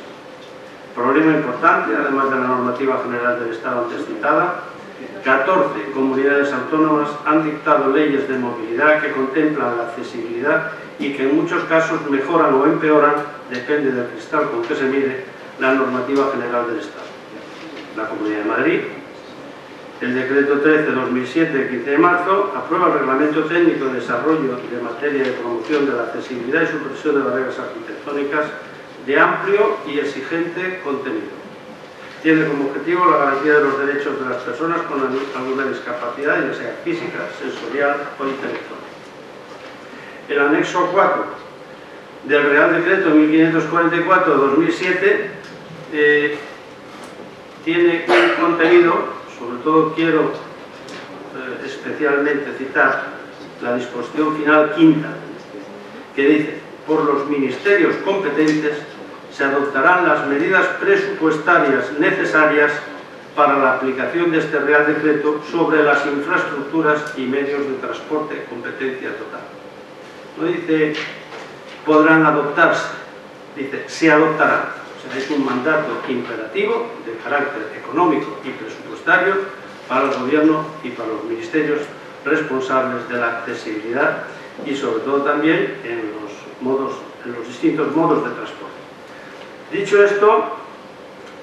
Problema importante, además de la normativa general del Estado antes citada, 14 comunidades autónomas han dictado leyes de movilidad que contemplan la accesibilidad y que en muchos casos mejoran o empeoran, depende del cristal con que se mire, la normativa general del Estado. La Comunidad de Madrid, el Decreto 13/2007 de 15 de marzo, aprueba el Reglamento Técnico de Desarrollo de Materia de Promoción de la Accesibilidad y Supresión de Barreras Arquitectónicas de amplio y exigente contenido. Tiene como objetivo la garantía de los derechos de las personas con alguna discapacidad, ya sea física, sensorial o intelectual. El anexo 4 del Real Decreto 1544/2007 tiene un contenido, sobre todo quiero especialmente citar la disposición final quinta, que dice: por los ministerios competentes se adoptarán las medidas presupuestarias necesarias para la aplicación de este Real Decreto sobre las infraestructuras y medios de transporte, competencia total. No dice podrán adoptarse, dice se adoptarán. O sea, es un mandato imperativo de carácter económico y presupuestario para el Gobierno y para los ministerios responsables de la accesibilidad y sobre todo también en los distintos modos de transporte. Dicho esto,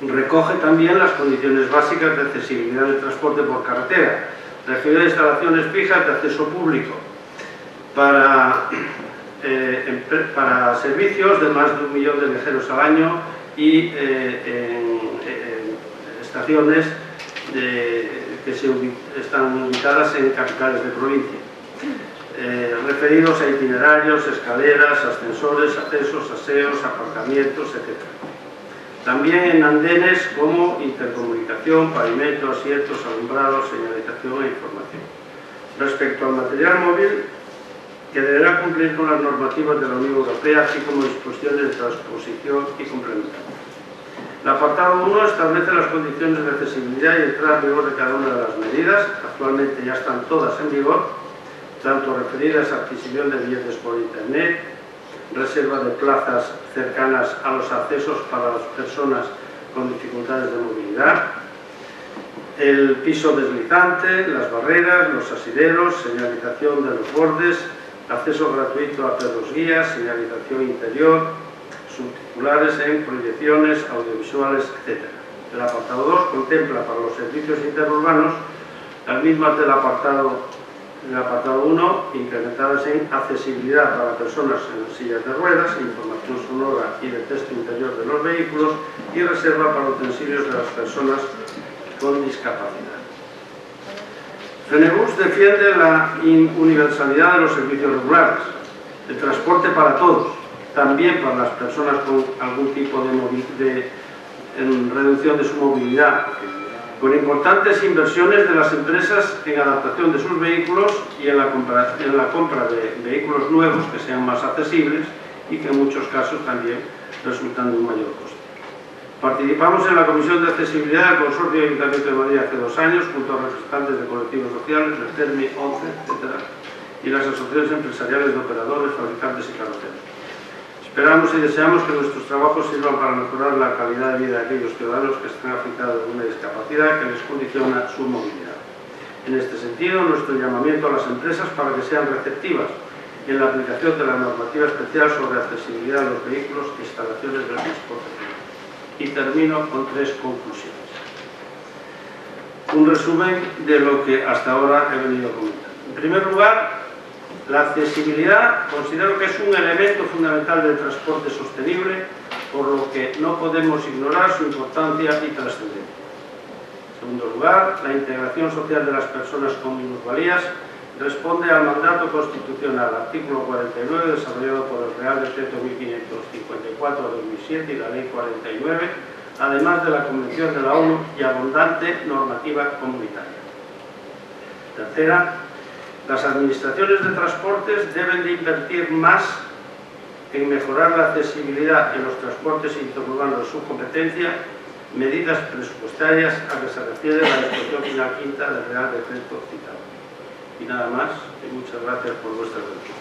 recoge también las condiciones básicas de accesibilidad del transporte por carretera, referido a instalaciones fijas de acceso público para servicios de más de 1 millón de viajeros al año y estaciones que están ubicadas en capitales de provincia, referidos a itinerarios, escaleras, ascensores, accesos, aseos, aparcamientos, etc. También en andenes como intercomunicación, pavimento, asientos, alumbrados, señalización e información. Respecto al material móvil, que deberá cumplir con las normativas de la Unión Europea, así como disposiciones de transposición y complementación. El apartado 1 establece las condiciones de accesibilidad y entrada en vigor de cada una de las medidas. Actualmente ya están todas en vigor, tanto referidas a adquisición de billetes por Internet, reserva de plazas cercanas a los accesos para las personas con dificultades de movilidad, el piso deslizante, las barreras, los asideros, señalización de los bordes, acceso gratuito a perros guías, señalización interior, subtitulares en proyecciones, audiovisuales, etc. El apartado 2 contempla para los servicios interurbanos las mismas del apartado 1, incrementadas en accesibilidad para personas en sillas de ruedas, información sonora y de texto interior de los vehículos y reserva para utensilios de las personas con discapacidad. FENEBUS defiende la universalidad de los servicios regulares, el transporte para todos, también para las personas con algún tipo de reducción de su movilidad, con importantes inversiones de las empresas en adaptación de sus vehículos y en la compra de vehículos nuevos que sean más accesibles y que en muchos casos también resultan de un mayor coste. Participamos en la Comisión de Accesibilidad del Consorcio de Ayuntamiento de Madrid hace 2 años, junto a representantes de colectivos sociales, del CERMI, 11, etc., y las asociaciones empresariales de operadores, fabricantes y carroceros. Esperamos y deseamos que nuestros trabajos sirvan para mejorar la calidad de vida de aquellos ciudadanos que están afectados de una discapacidad que les condiciona su movilidad. En este sentido, nuestro llamamiento a las empresas para que sean receptivas en la aplicación de la normativa especial sobre accesibilidad de los vehículos e instalaciones del transporte público. Y termino con 3 conclusiones. Un resumen de lo que hasta ahora he venido comentando. En primer lugar, la accesibilidad considero que es un elemento fundamental del transporte sostenible, por lo que no podemos ignorar su importancia y trascendencia. En segundo lugar, la integración social de las personas con minusvalías responde al mandato constitucional, artículo 49, desarrollado por el Real Decreto 1554/2007 y la Ley 49, además de la Convención de la ONU y abundante normativa comunitaria. Tercera, las administraciones de transportes deben de invertir más en mejorar la accesibilidad en los transportes interurbanos de su competencia, medidas presupuestarias a que se refiere la disposición final quinta del Real Decreto citado. Y nada más, y muchas gracias por vuestra atención.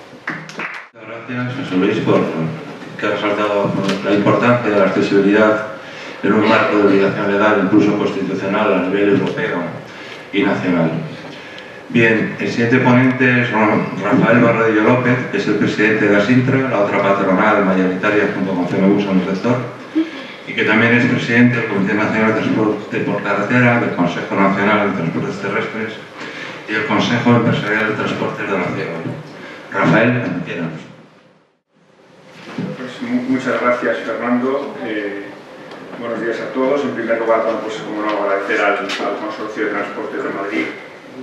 Muchas gracias, José Luis, por que ha resaltado la importancia de la accesibilidad en un marco de obligación legal, incluso constitucional, a nivel europeo y nacional. Bien, el siguiente ponente es Rafael Barrodillo López, que es el presidente de Asintra, la otra patronal mayoritaria junto con FENEBUS en el sector, y que también es presidente del Comité Nacional de Transporte por Carretera, del Consejo Nacional de Transportes Terrestres y el Consejo Empresarial de Transportes de la CIEGO. Rafael, cuando quieras. Pues muchas gracias, Fernando. Buenos días a todos. En primer lugar, pues como no, agradecer al Consorcio de Transportes de Madrid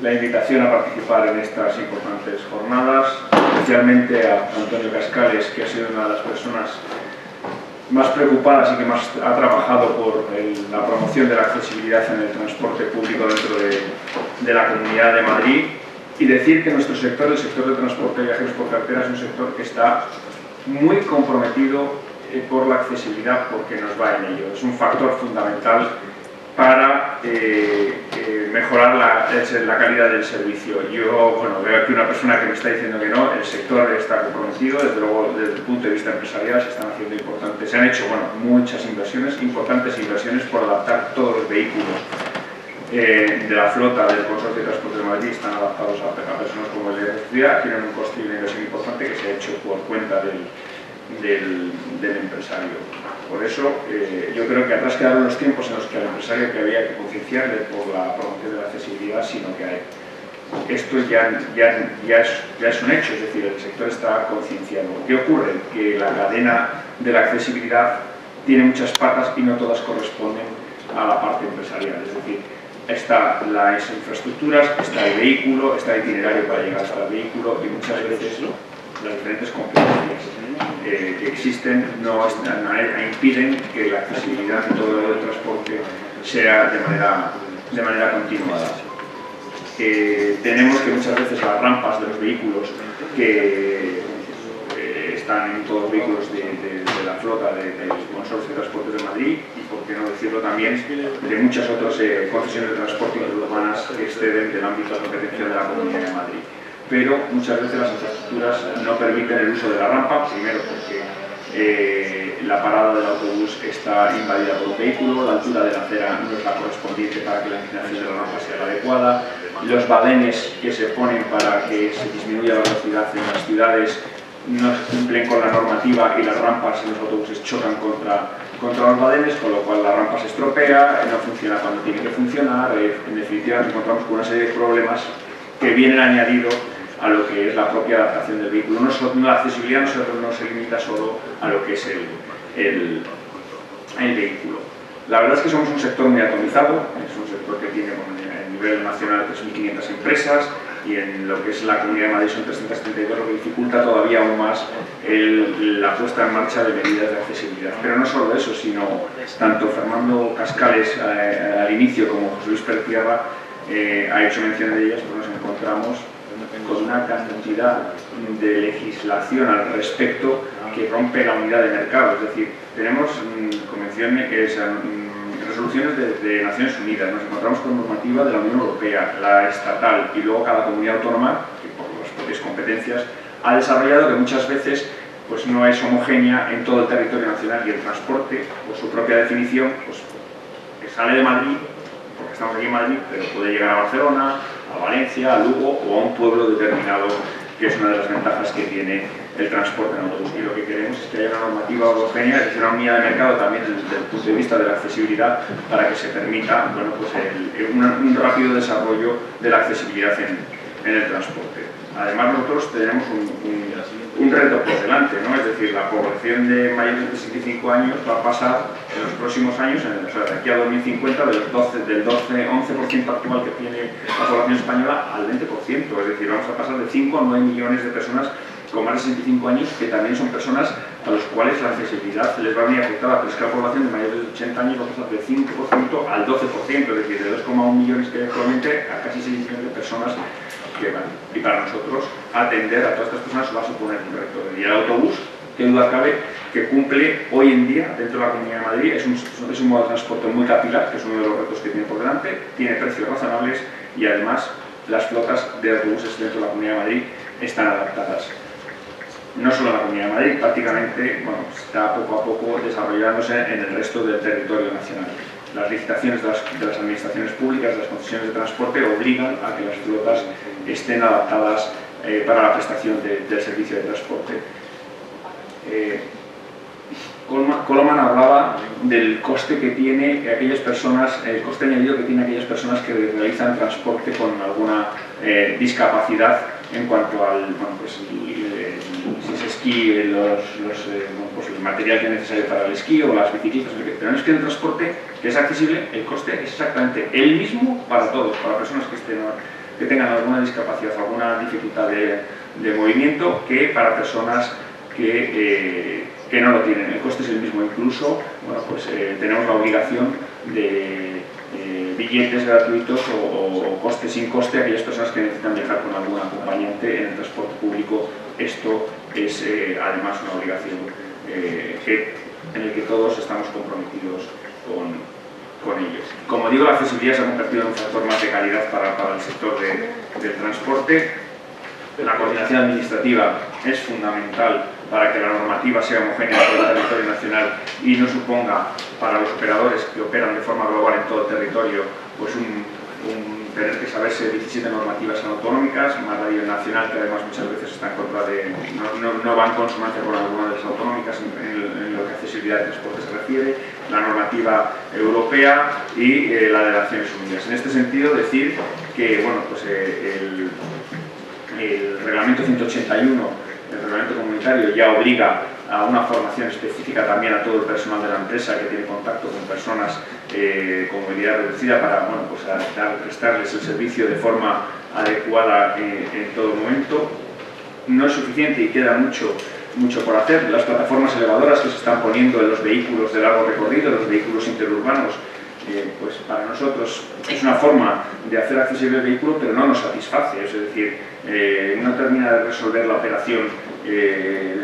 la invitación a participar en estas importantes jornadas, especialmente a Antonio Cascales, que ha sido una de las personas más preocupadas y que más ha trabajado por la promoción de la accesibilidad en el transporte público dentro de la Comunidad de Madrid, y decir que nuestro sector, el sector de transporte de viajeros por carretera, es un sector que está muy comprometido por la accesibilidad, porque nos va en ello. Es un factor fundamental para mejorar la calidad del servicio. Yo, bueno, veo aquí una persona que me está diciendo que no, el sector está comprometido, desde luego desde el punto de vista empresarial se están haciendo importantes, se han hecho, bueno, muchas inversiones, importantes inversiones por adaptar todos los vehículos de la flota del Consorcio de Transportes de Madrid, están adaptados a personas como el de electricidad, tienen un coste y una inversión importante que se ha hecho por cuenta del empresario. Por eso, yo creo que atrás quedaron los tiempos en los que al empresario que había que concienciarle por la promoción de la accesibilidad, sino que esto ya es un hecho, es decir, el sector está concienciado. ¿Qué ocurre? Que la cadena de la accesibilidad tiene muchas patas y no todas corresponden a la parte empresarial, es decir, está las infraestructuras, está el vehículo, está el itinerario para llegar hasta el vehículo y muchas veces las diferentes competencias que existen impiden que la accesibilidad en todo el transporte sea de manera continuada. Tenemos que muchas veces las rampas de los vehículos que están en todos los vehículos de la flota del Consorcio de Transportes de Madrid y, por qué no decirlo también, de muchas otras concesiones de transporte urbanas que exceden del ámbito de competencia de la Comunidad de Madrid. Pero muchas veces las infraestructuras no permiten el uso de la rampa, primero porque la parada del autobús está invadida por un vehículo, la altura de la acera no es la correspondiente para que la inclinación de la rampa sea la adecuada, los badenes que se ponen para que se disminuya la velocidad en las ciudades no cumplen con la normativa y las rampas en los autobuses chocan contra los badenes, con lo cual la rampa se estropea, no funciona cuando tiene que funcionar, en definitiva nos encontramos con una serie de problemas que vienen añadidos a lo que es la propia adaptación del vehículo. La accesibilidad no se limita solo a lo que es el vehículo. La verdad es que somos un sector muy atomizado, es un sector que tiene a nivel nacional 3.500 empresas y en lo que es la Comunidad de Madrid son 372, lo que dificulta todavía aún más la puesta en marcha de medidas de accesibilidad. Pero no solo eso, sino tanto Fernando Cascales al inicio como José Luis Pertierra ha hecho mención de ellas, pues nos encontramos con una cantidad de legislación al respecto que rompe la unidad de mercado. Es decir, tenemos resoluciones de Naciones Unidas, nos encontramos con normativa de la Unión Europea, la estatal y luego cada comunidad autónoma, que por las propias competencias, ha desarrollado que muchas veces pues, no es homogénea en todo el territorio nacional y el transporte, por su propia definición, pues, que sale de Madrid, porque estamos aquí en Madrid, pero puede llegar a Barcelona, a Valencia, a Lugo o a un pueblo determinado, que es una de las ventajas que tiene el transporte en autobús. Y lo que queremos es que haya una normativa homogénea, es decir, una unidad de mercado también desde el punto de vista de la accesibilidad, para que se permita bueno, pues un rápido desarrollo de la accesibilidad en el transporte. Además, nosotros tenemos un reto por delante, ¿no? Es decir, la población de mayores de 65 años va a pasar en los próximos años, o sea, de aquí a 2050, del 11% actual que tiene la población española al 20%. Es decir, vamos a pasar de 5 a 9 millones de personas con más de 65 años, que también son personas a los cuales la accesibilidad les va a venir afectada, pero es que la población de mayores de 80 años va a pasar del 5% al 12%, es decir, de 2,1 millones que hay actualmente a casi 6 millones de personas que van. Y para nosotros, atender a todas estas personas va a suponer un reto. Y el autobús, que duda cabe, que cumple hoy en día dentro de la Comunidad de Madrid, es un modo de transporte muy capilar, que es uno de los retos que tiene por delante, tiene precios razonables y además las flotas de autobuses dentro de la Comunidad de Madrid están adaptadas. No solo en la Comunidad de Madrid, prácticamente bueno, está poco a poco desarrollándose en el resto del territorio nacional. Las licitaciones de las administraciones públicas, de las concesiones de transporte, obligan a que las flotas estén adaptadas para la prestación del servicio de transporte. Koloman hablaba del coste que tiene aquellas personas, el coste añadido que tiene aquellas personas que realizan transporte con alguna discapacidad en cuanto al si es esquí, pues el material que es necesario para el esquí o las bicicletas. Pero no es que en el transporte que es accesible, el coste es exactamente el mismo para todos, para personas que tengan alguna discapacidad, alguna dificultad de movimiento, que para personas que no lo tienen. El coste es el mismo, incluso bueno, pues, tenemos la obligación de billetes gratuitos o coste sin coste a aquellas personas que necesitan viajar con algún acompañante en el transporte público. Esto es además una obligación en el que todos estamos comprometidos con ello. Como digo, la accesibilidad se ha convertido en un factor más de calidad para el sector del transporte. La coordinación administrativa es fundamental para que la normativa sea homogénea en todo el territorio nacional y no suponga para los operadores que operan de forma global en todo el territorio pues tener que saberse 17 normativas autonómicas, más la ley nacional, que además muchas veces está en contra de, no va en consonancia con algunas de las autonómicas en lo que a accesibilidad de transporte se refiere, la normativa europea y la de Naciones Unidas. En este sentido, decir que bueno, pues, el reglamento 181, el reglamento comunitario, ya obliga a una formación específica también a todo el personal de la empresa que tiene contacto con personas con movilidad reducida para bueno, pues, prestarles el servicio de forma adecuada en todo momento. No es suficiente y queda mucho por hacer. Las plataformas elevadoras que se están poniendo en los vehículos de largo recorrido, los vehículos interurbanos, pues para nosotros es una forma de hacer accesible el vehículo, pero no nos satisface, es decir, no termina de resolver la operación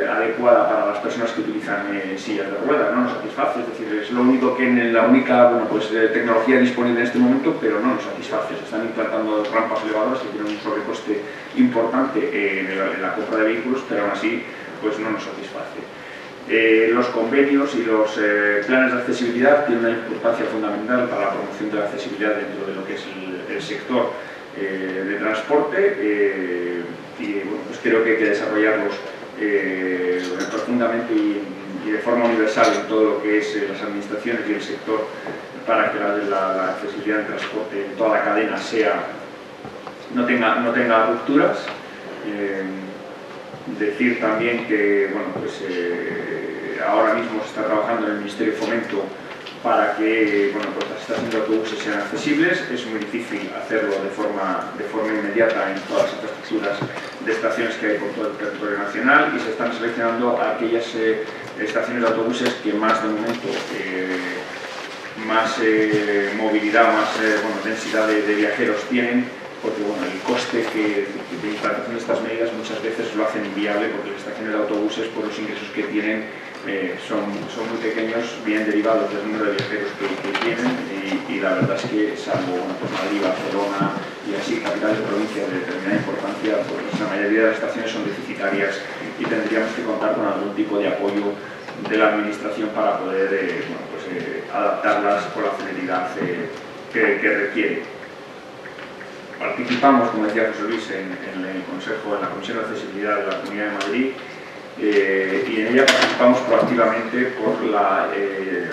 adecuada para las personas que utilizan sillas de ruedas, no nos satisface, es decir, es lo único que la única bueno, pues, tecnología disponible en este momento, pero no nos satisface. Se están implantando rampas elevadoras que tienen un sobrecoste importante en la compra de vehículos, pero aún así pues, no nos satisface. Los convenios y los planes de accesibilidad tienen una importancia fundamental para la promoción de la accesibilidad dentro de lo que es el sector de transporte y bueno, pues creo que hay que desarrollarlos profundamente y de forma universal en todo lo que es las administraciones y el sector para que la accesibilidad del transporte en toda la cadena no tenga rupturas. Decir también que bueno, pues, ahora mismo se está trabajando en el Ministerio de Fomento para que bueno, pues, las estaciones de autobuses sean accesibles. Es muy difícil hacerlo de forma inmediata en todas las infraestructuras de estaciones que hay por todo el territorio nacional y se están seleccionando aquellas estaciones de autobuses que más de momento más movilidad, más densidad de viajeros tienen, porque bueno, el coste de implantación de estas medidas muchas veces lo hacen inviable porque las estaciones de autobuses por los ingresos que tienen son muy pequeños, bien derivados del número de viajeros que tienen y la verdad es que salvo Madrid, Barcelona y así capitales de provincias de determinada importancia, pues la mayoría de las estaciones son deficitarias y tendríamos que contar con algún tipo de apoyo de la administración para poder adaptarlas con la celeridad que requiere. Participamos, como decía José Luis, en el Consejo, en la Comisión de Accesibilidad de la Comunidad de Madrid y en ella participamos proactivamente por la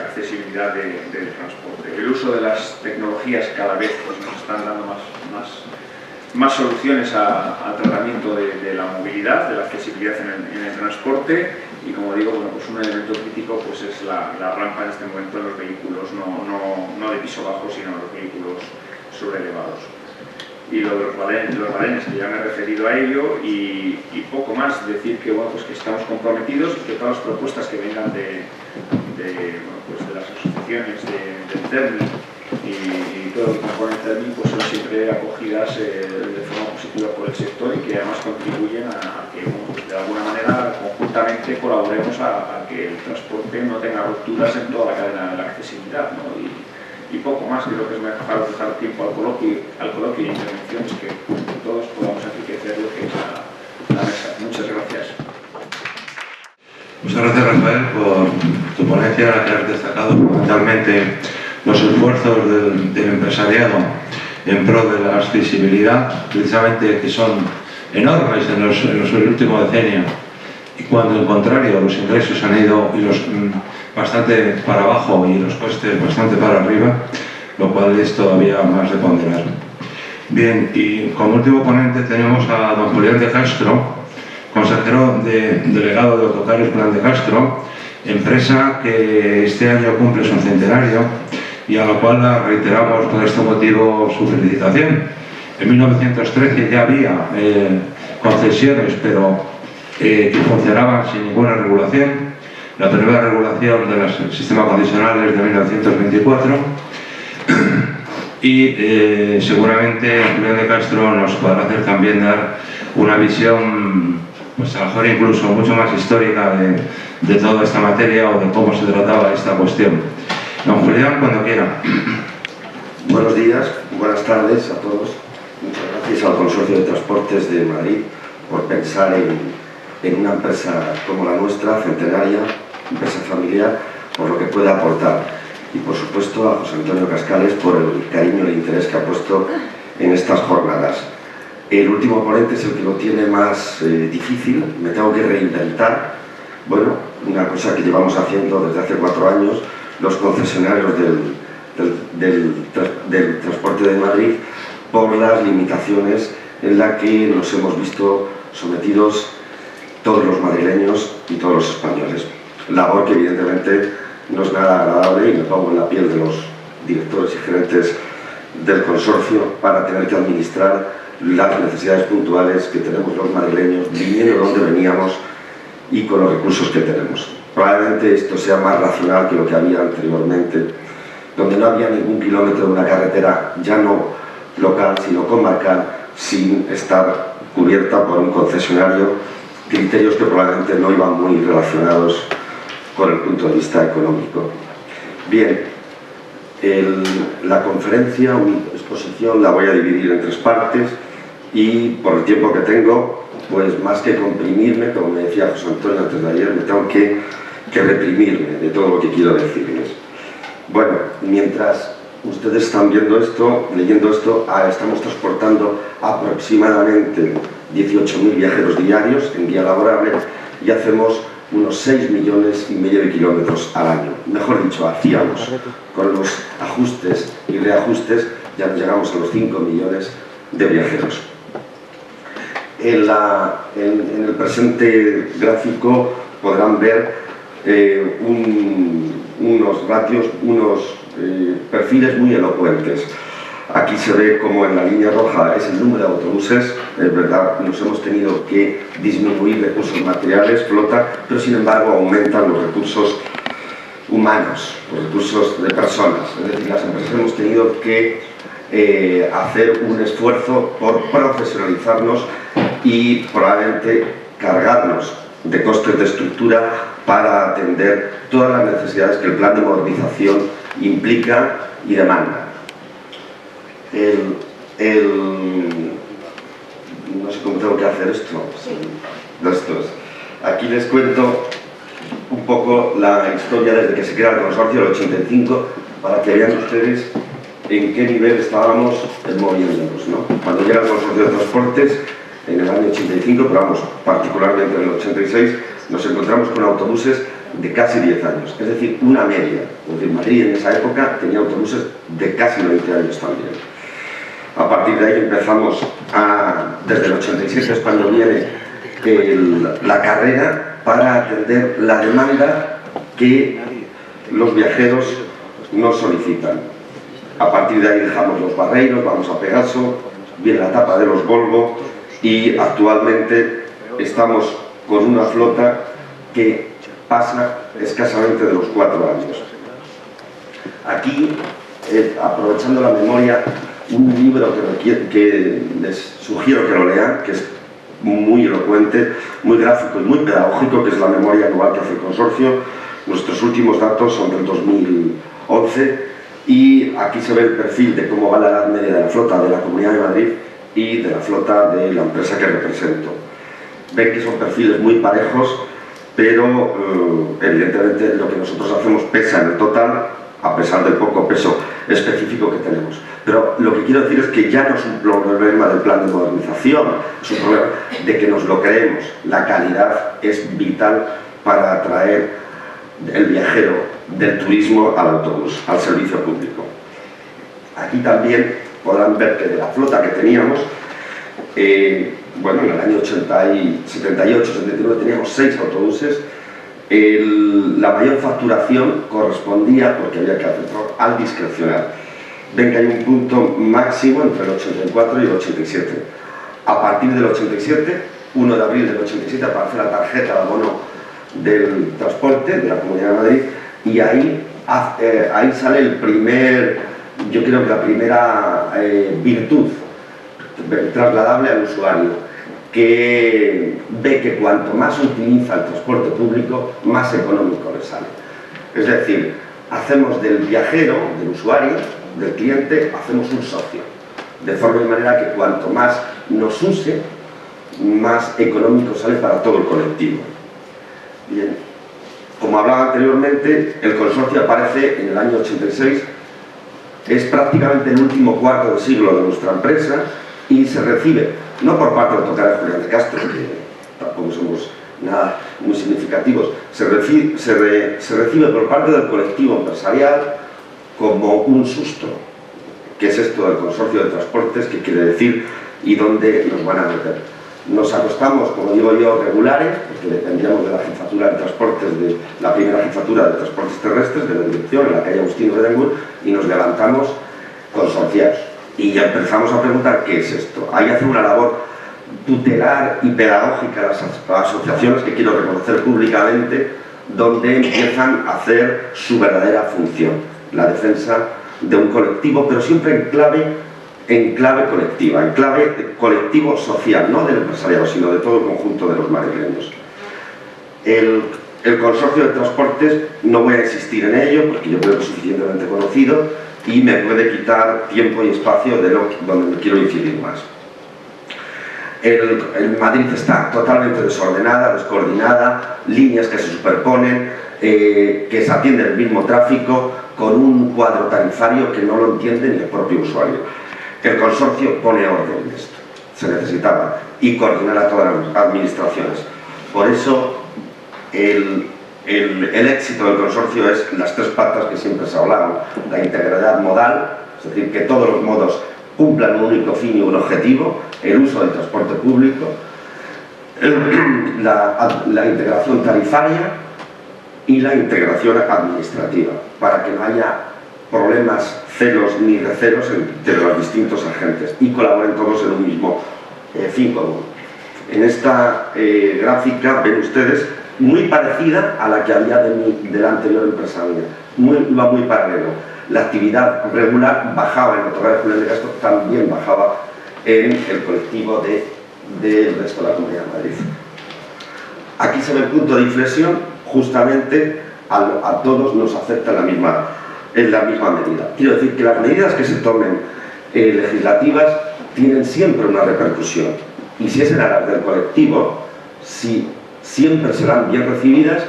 accesibilidad del transporte. El uso de las tecnologías cada vez pues, nos están dando más soluciones al tratamiento de la movilidad, de la accesibilidad en el transporte y como digo, bueno, pues un elemento crítico pues, es la rampa en este momento en los vehículos, no de piso bajo, sino en los vehículos sobreelevados. Y lo de los balenes, que ya me he referido a ello, y poco más, decir que, bueno, pues que estamos comprometidos y que todas las propuestas que vengan de las asociaciones del CERMI y todo lo que compone el CERMI pues son siempre acogidas de forma positiva por el sector y que además contribuyen a que de alguna manera conjuntamente colaboremos a que el transporte no tenga rupturas en toda la cadena de la accesibilidad, ¿no? Y poco más, creo que es mejor dejar tiempo al coloquio y intervenciones que todos podamos enriquecer lo que es la mesa. Muchas gracias. Muchas gracias, Rafael, por tu ponencia, en la que has destacado fundamentalmente los esfuerzos del empresariado en pro de la accesibilidad, precisamente que son enormes en los últimos decenios, y cuando al contrario los ingresos han ido bastante para abajo y los costes bastante para arriba, lo cual es todavía más de ponderar. Bien, y como último ponente tenemos a don Julián de Castro, consejero delegado de Autocarros Plan de Castro, empresa que este año cumple su centenario y a la cual reiteramos por este motivo su felicitación. En 1913 ya había concesiones, pero que funcionaban sin ninguna regulación. La primera regulación del sistema condicional es de 1924 y seguramente Julián de Castro nos podrá hacer también dar una visión, pues a lo mejor incluso mucho más histórica de toda esta materia o de cómo se trataba esta cuestión. Don Julián, cuando quiera. Buenos días, buenas tardes a todos. Muchas gracias al Consorcio de Transportes de Madrid por pensar en una empresa como la nuestra, centenaria, empresa familiar, por lo que puede aportar. Y por supuesto a José Antonio Cascales por el cariño y el interés que ha puesto en estas jornadas. El último ponente es el que lo tiene más difícil, me tengo que reinventar. Bueno, una cosa que llevamos haciendo desde hace 4 años, los concesionarios del transporte de Madrid, por las limitaciones en las que nos hemos visto sometidos todos los madrileños y todos los españoles. Labor que evidentemente no es nada agradable, y me pongo en la piel de los directores y gerentes del consorcio para tener que administrar las necesidades puntuales que tenemos los madrileños, viniendo de donde veníamos y con los recursos que tenemos. Probablemente esto sea más racional que lo que había anteriormente, donde no había ningún kilómetro de una carretera, ya no local, sino comarcal, sin estar cubierta por un concesionario, criterios que probablemente no iban muy relacionados con el punto de vista económico. Bien, la conferencia, mi exposición, la voy a dividir en 3 partes y por el tiempo que tengo, pues más que comprimirme, como me decía José Antonio antes de ayer, me tengo que reprimirme de todo lo que quiero decirles. Bueno, mientras ustedes están viendo esto, leyendo esto, estamos transportando aproximadamente 18.000 viajeros diarios en guía laborable y hacemos unos 6,5 millones de kilómetros al año. Mejor dicho, hacíamos, con los ajustes y reajustes, ya llegamos a los 5 millones de viajeros. En el presente gráfico podrán ver unos ratios, unos perfiles muy elocuentes. Aquí se ve como en la línea roja es el número de autobuses, es verdad, nos hemos tenido que disminuir recursos materiales, flota, pero sin embargo aumentan los recursos humanos, los recursos de personas. Es decir, las empresas hemos tenido que hacer un esfuerzo por profesionalizarnos y probablemente cargarnos de costes de estructura para atender todas las necesidades que el plan de modernización implica y demanda. No sé cómo tengo que hacer esto. Aquí les cuento un poco la historia desde que se crea el consorcio del 85 para que vean ustedes en qué nivel estábamos moviéndonos, ¿no? Cuando llega el consorcio de transportes en el año 85, pero vamos, particularmente en el 86, nos encontramos con autobuses de casi 10 años, es decir, una media. Es decir, Madrid en esa época tenía autobuses de casi 20 años también. A partir de ahí empezamos desde el 87 es cuando viene la carrera para atender la demanda que los viajeros nos solicitan. A partir de ahí dejamos los barreiros, vamos a Pegaso, viene la etapa de los Volvo y actualmente estamos con una flota que pasa escasamente de los 4 años. Aquí, aprovechando la memoria, un libro que les sugiero que lo lean, que es muy elocuente, muy gráfico y muy pedagógico, que es la memoria anual que hace el consorcio. Nuestros últimos datos son del 2011 y aquí se ve el perfil de cómo va la edad media de la flota de la Comunidad de Madrid y de la flota de la empresa que represento. Ven que son perfiles muy parejos, pero evidentemente lo que nosotros hacemos pesa en el total, a pesar del poco peso específico que tenemos. Pero lo que quiero decir es que ya no es un problema del plan de modernización, es un problema de que nos lo creemos. La calidad es vital para atraer el viajero del turismo al autobús, al servicio público. Aquí también podrán ver que de la flota que teníamos, bueno, en el año 78, 79 teníamos 6 autobuses. La mayor facturación correspondía, porque había que hacerlo, al discrecional. Ven que hay un punto máximo entre el 84 y el 87. A partir del 87, 1 de abril del 87, aparece la tarjeta de abono del transporte de la Comunidad de Madrid y ahí sale el primer, yo creo que la primera virtud trasladable al usuario, que ve que cuanto más utiliza el transporte público, más económico le sale. Es decir, hacemos del viajero, del usuario, del cliente, hacemos un socio. De forma y manera que cuanto más nos use, más económico sale para todo el colectivo. Bien, como hablaba anteriormente, el consorcio aparece en el año 86, es prácticamente el último cuarto de siglo de nuestra empresa y se recibe, no por parte del Autocares Julián de Castro, que tampoco somos nada muy significativos, se recibe por parte del colectivo empresarial como un susto. ¿Qué es esto del consorcio de transportes? ¿Qué quiere decir? ¿Y dónde nos van a meter? Nos acostamos, como digo yo, regulares, porque dependíamos de la jefatura de transportes, de la primera jefatura de transportes terrestres, de la dirección, en la calle Agustín Redengur, y nos levantamos consorciados. Y ya empezamos a preguntar qué es esto. Hay que hacer una labor tutelar y pedagógica a las asociaciones que quiero reconocer públicamente, donde empiezan a hacer su verdadera función, la defensa de un colectivo, pero siempre en clave colectiva, en clave colectivo social, no del empresariado, sino de todo el conjunto de los madrileños. El consorcio de transportes, no voy a insistir en ello, porque yo creo que es suficientemente conocido y me puede quitar tiempo y espacio de donde me quiero incidir más. El Madrid está totalmente desordenada, descoordinada, líneas que se superponen, que se atiende el mismo tráfico, con un cuadro tarifario que no lo entiende ni el propio usuario. El consorcio pone orden en esto, se necesitaba, y coordinar a todas las administraciones. Por eso el éxito del consorcio es las tres patas que siempre se hablaban: la integridad modal, es decir, que todos los modos cumplan un único fin y un objetivo, el uso del transporte público, la integración tarifaria y la integración administrativa, para que no haya problemas, celos ni recelos entre los distintos agentes y colaboren todos en un mismo fin común. En esta gráfica ven ustedes muy parecida a la que había de la anterior empresa mía, iba muy paralelo. La actividad regular bajaba en el Autocares Julián de Castro, también bajaba en el colectivo del resto de la Comunidad de Madrid. Aquí se ve el punto de inflexión, justamente a todos nos afecta en la misma medida. Quiero decir que las medidas que se tomen legislativas tienen siempre una repercusión, y si es en aras del colectivo, siempre serán bien recibidas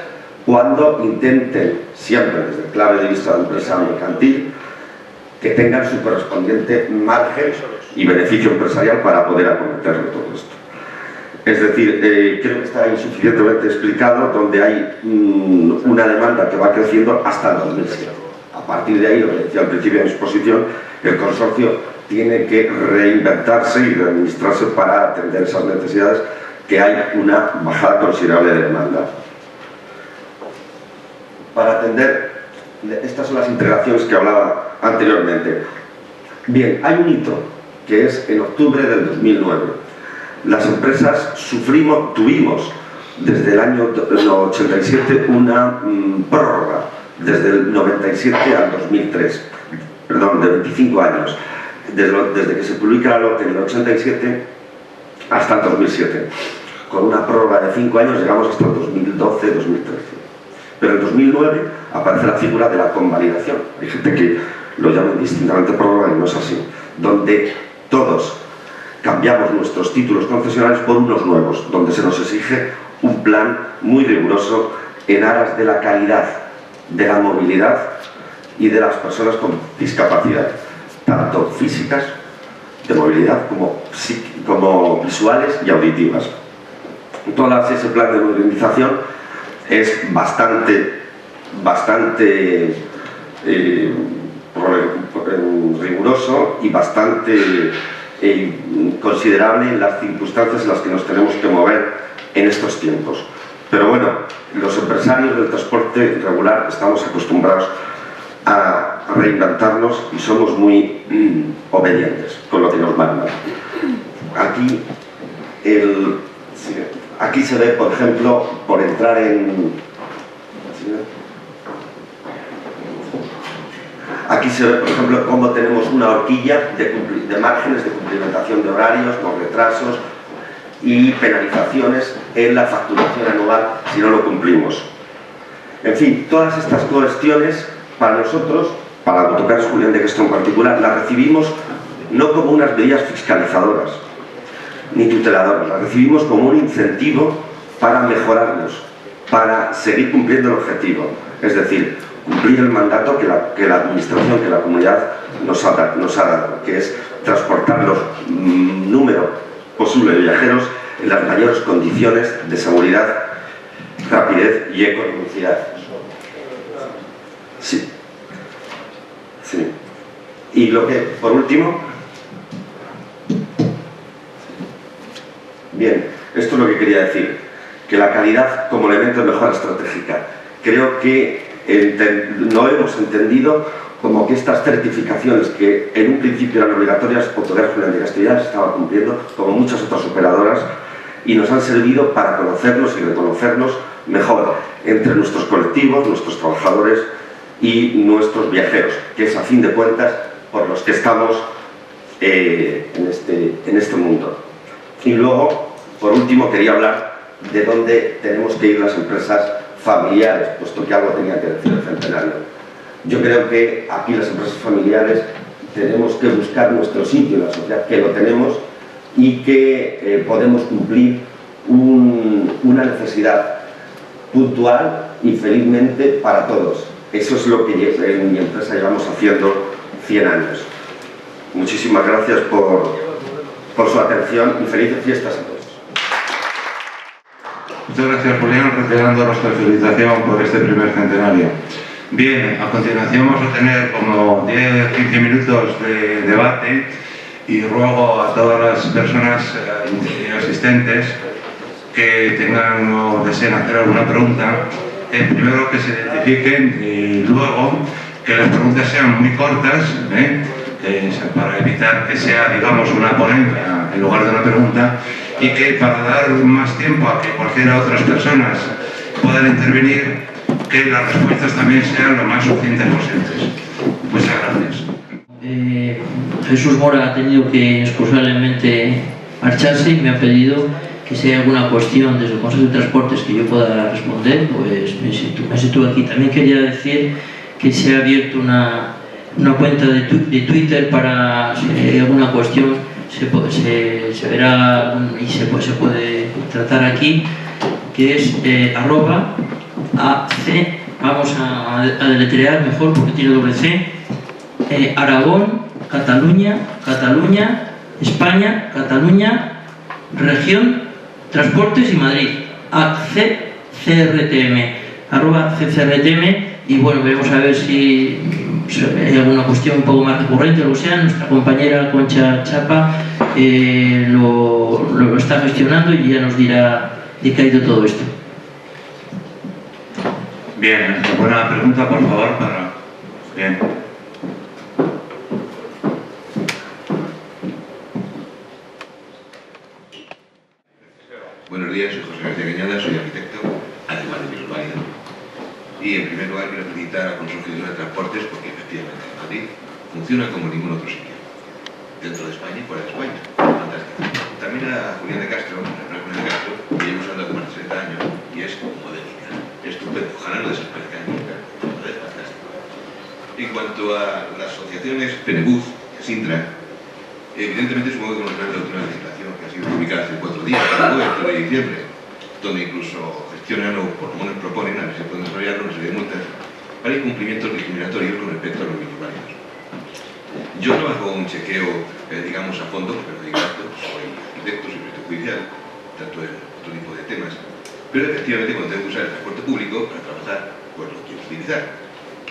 cuando intenten, siempre desde clave de vista de empresa mercantil, que tengan su correspondiente margen y beneficio empresarial para poder acometerlo todo esto. Es decir, creo que está insuficientemente explicado, donde hay una demanda que va creciendo hasta el 2007. A partir de ahí, lo que decía al principio de mi exposición, el consorcio tiene que reinventarse y readministrarse para atender esas necesidades, que hay una bajada considerable de demanda. Para atender, estas son las integraciones que hablaba anteriormente. Bien, hay un hito, que es en octubre del 2009. Las empresas tuvimos desde el año 87 una prórroga, desde el 97 al 2003, perdón, de 25 años, desde que se publica la LOT en el 87 hasta el 2007. Con una prórroga de 5 años llegamos hasta el 2012-2013. Pero en 2009 aparece la figura de la convalidación. Hay gente que lo llama indistintamente prórroga y no es así, donde todos cambiamos nuestros títulos concesionarios por unos nuevos, donde se nos exige un plan muy riguroso en aras de la calidad, de la movilidad y de las personas con discapacidad, tanto físicas, de movilidad, como visuales y auditivas. Ese plan de modernización es bastante riguroso y bastante considerable en las circunstancias en las que nos tenemos que mover en estos tiempos. Pero bueno, los empresarios del transporte regular estamos acostumbrados a reinventarnos y somos muy obedientes con lo que nos mandan. Aquí se ve, por ejemplo, por entrar en... Aquí se ve, por ejemplo, cómo tenemos una horquilla de márgenes de cumplimentación de horarios, con retrasos y penalizaciones en la facturación anual si no lo cumplimos. En fin, todas estas cuestiones Para nosotros, para Autocares Julián de Castro en particular, las recibimos no como unas medidas fiscalizadoras ni tuteladoras, las recibimos como un incentivo para mejorarnos, para seguir cumpliendo el objetivo, es decir, cumplir el mandato que la administración, que la comunidad nos ha dado, que es transportar los número posible de viajeros en las mayores condiciones de seguridad, rapidez y economicidad. Sí. Sí. Y lo que, por último, bien, esto es lo que quería decir, que la calidad como elemento de mejora estratégica. Creo que no hemos entendido como que estas certificaciones, que en un principio eran obligatorias, Autocares Julián de Castro ya se estaba cumpliendo, como muchas otras operadoras, y nos han servido para conocernos y reconocernos mejor entre nuestros colectivos, nuestros trabajadores y nuestros viajeros, que es a fin de cuentas por los que estamos en este mundo. Y luego, por último, quería hablar de dónde tenemos que ir las empresas familiares, puesto que algo tenía que decir el Centenario. Yo creo que aquí las empresas familiares tenemos que buscar nuestro sitio en la sociedad, que lo tenemos y que podemos cumplir una necesidad puntual y felizmente para todos. Eso es lo que en mi empresa llevamos haciendo 100 años. Muchísimas gracias por su atención y felices fiestas a todos. Muchas gracias, Julián, reiterando nuestra felicitación por este primer centenario. Bien, a continuación vamos a tener como 10-15 minutos de debate y ruego a todas las personas asistentes que tengan o deseen hacer alguna pregunta, primero que se identifiquen y luego que las preguntas sean muy cortas, para evitar que sea, digamos, una ponencia en lugar de una pregunta, y que para dar más tiempo a que cualquiera otras personas puedan intervenir, que las respuestas también sean lo más suficientes posibles. Muchas gracias. Jesús Mora ha tenido que excusablemente marcharse y me ha pedido que si hay alguna cuestión desde el Consejo de Transportes que yo pueda responder, pues me sitúo aquí. También quería decir que se ha abierto una cuenta de Twitter para si hay alguna cuestión se verá y se puede tratar aquí, que es @AC, vamos a deletrear mejor porque tiene doble C, Aragón, Cataluña, España, Cataluña, Región, Transportes y Madrid, @CCRTM, @CCRTM, y bueno, veremos a ver si hay alguna cuestión un poco más recurrente, o sea, nuestra compañera Concha Chapa lo está gestionando y ya nos dirá de qué ha ido todo esto. Bien, buena pregunta, por favor, para... Bien. Buenos días, soy José García Cañada, soy arquitecto, además de minusválido. Y en primer lugar quiero felicitar al Consorcio de Transportes porque efectivamente en Madrid funciona como ningún otro sitio, dentro de España y fuera de España. Fantástico. También a Julián de Castro, que llevo usando hace más de 60 años y es modélica, estupendo, ojalá no desaparezca nunca, es fantástico. En cuanto a las asociaciones Penebus, Sintra, evidentemente supongo que conocerán la última legislación que ha sido publicada hace 4 días, el 3 de diciembre, donde incluso gestionan o por lo menos proponen, a ver si pueden desarrollarlo, una serie de multas para incumplimientos discriminatorios con respecto a los minusválidos. Yo no hago un chequeo, digamos, a fondo, porque no digo esto, soy arquitecto, soy perito judicial, tanto en otro tipo de temas, pero efectivamente cuando tengo que usar el transporte público para trabajar, pues lo quiero utilizar.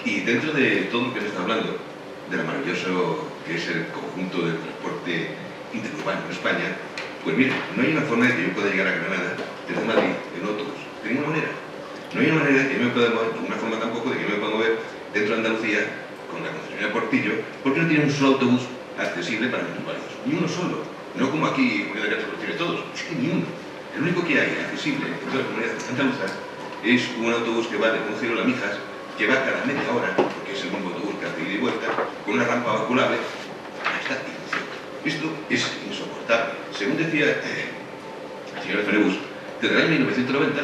Y dentro de todo lo que se está hablando, de lo maravilloso que es el conjunto del transporte interurbano en España, pues mire, no hay una forma de que yo pueda llegar a Granada desde Madrid en autobús, de ninguna manera. No hay una manera de que yo me pueda mover, una forma tampoco de que yo me pueda mover dentro de Andalucía con la concesionaria Portillo, porque no tiene un solo autobús accesible para minusválidos, ni uno solo. No como aquí, Julián de Castro los tiene todos, es que ni uno. El único que hay accesible en toda la comunidad andaluza es un autobús que va de Concejo a Mijas, que va cada media hora, porque es el mismo autobús que hace ida y vuelta, con una rampa basculable, hasta aquí. Esto es insoportable. Según decía el señor Penebus, desde el año 1990,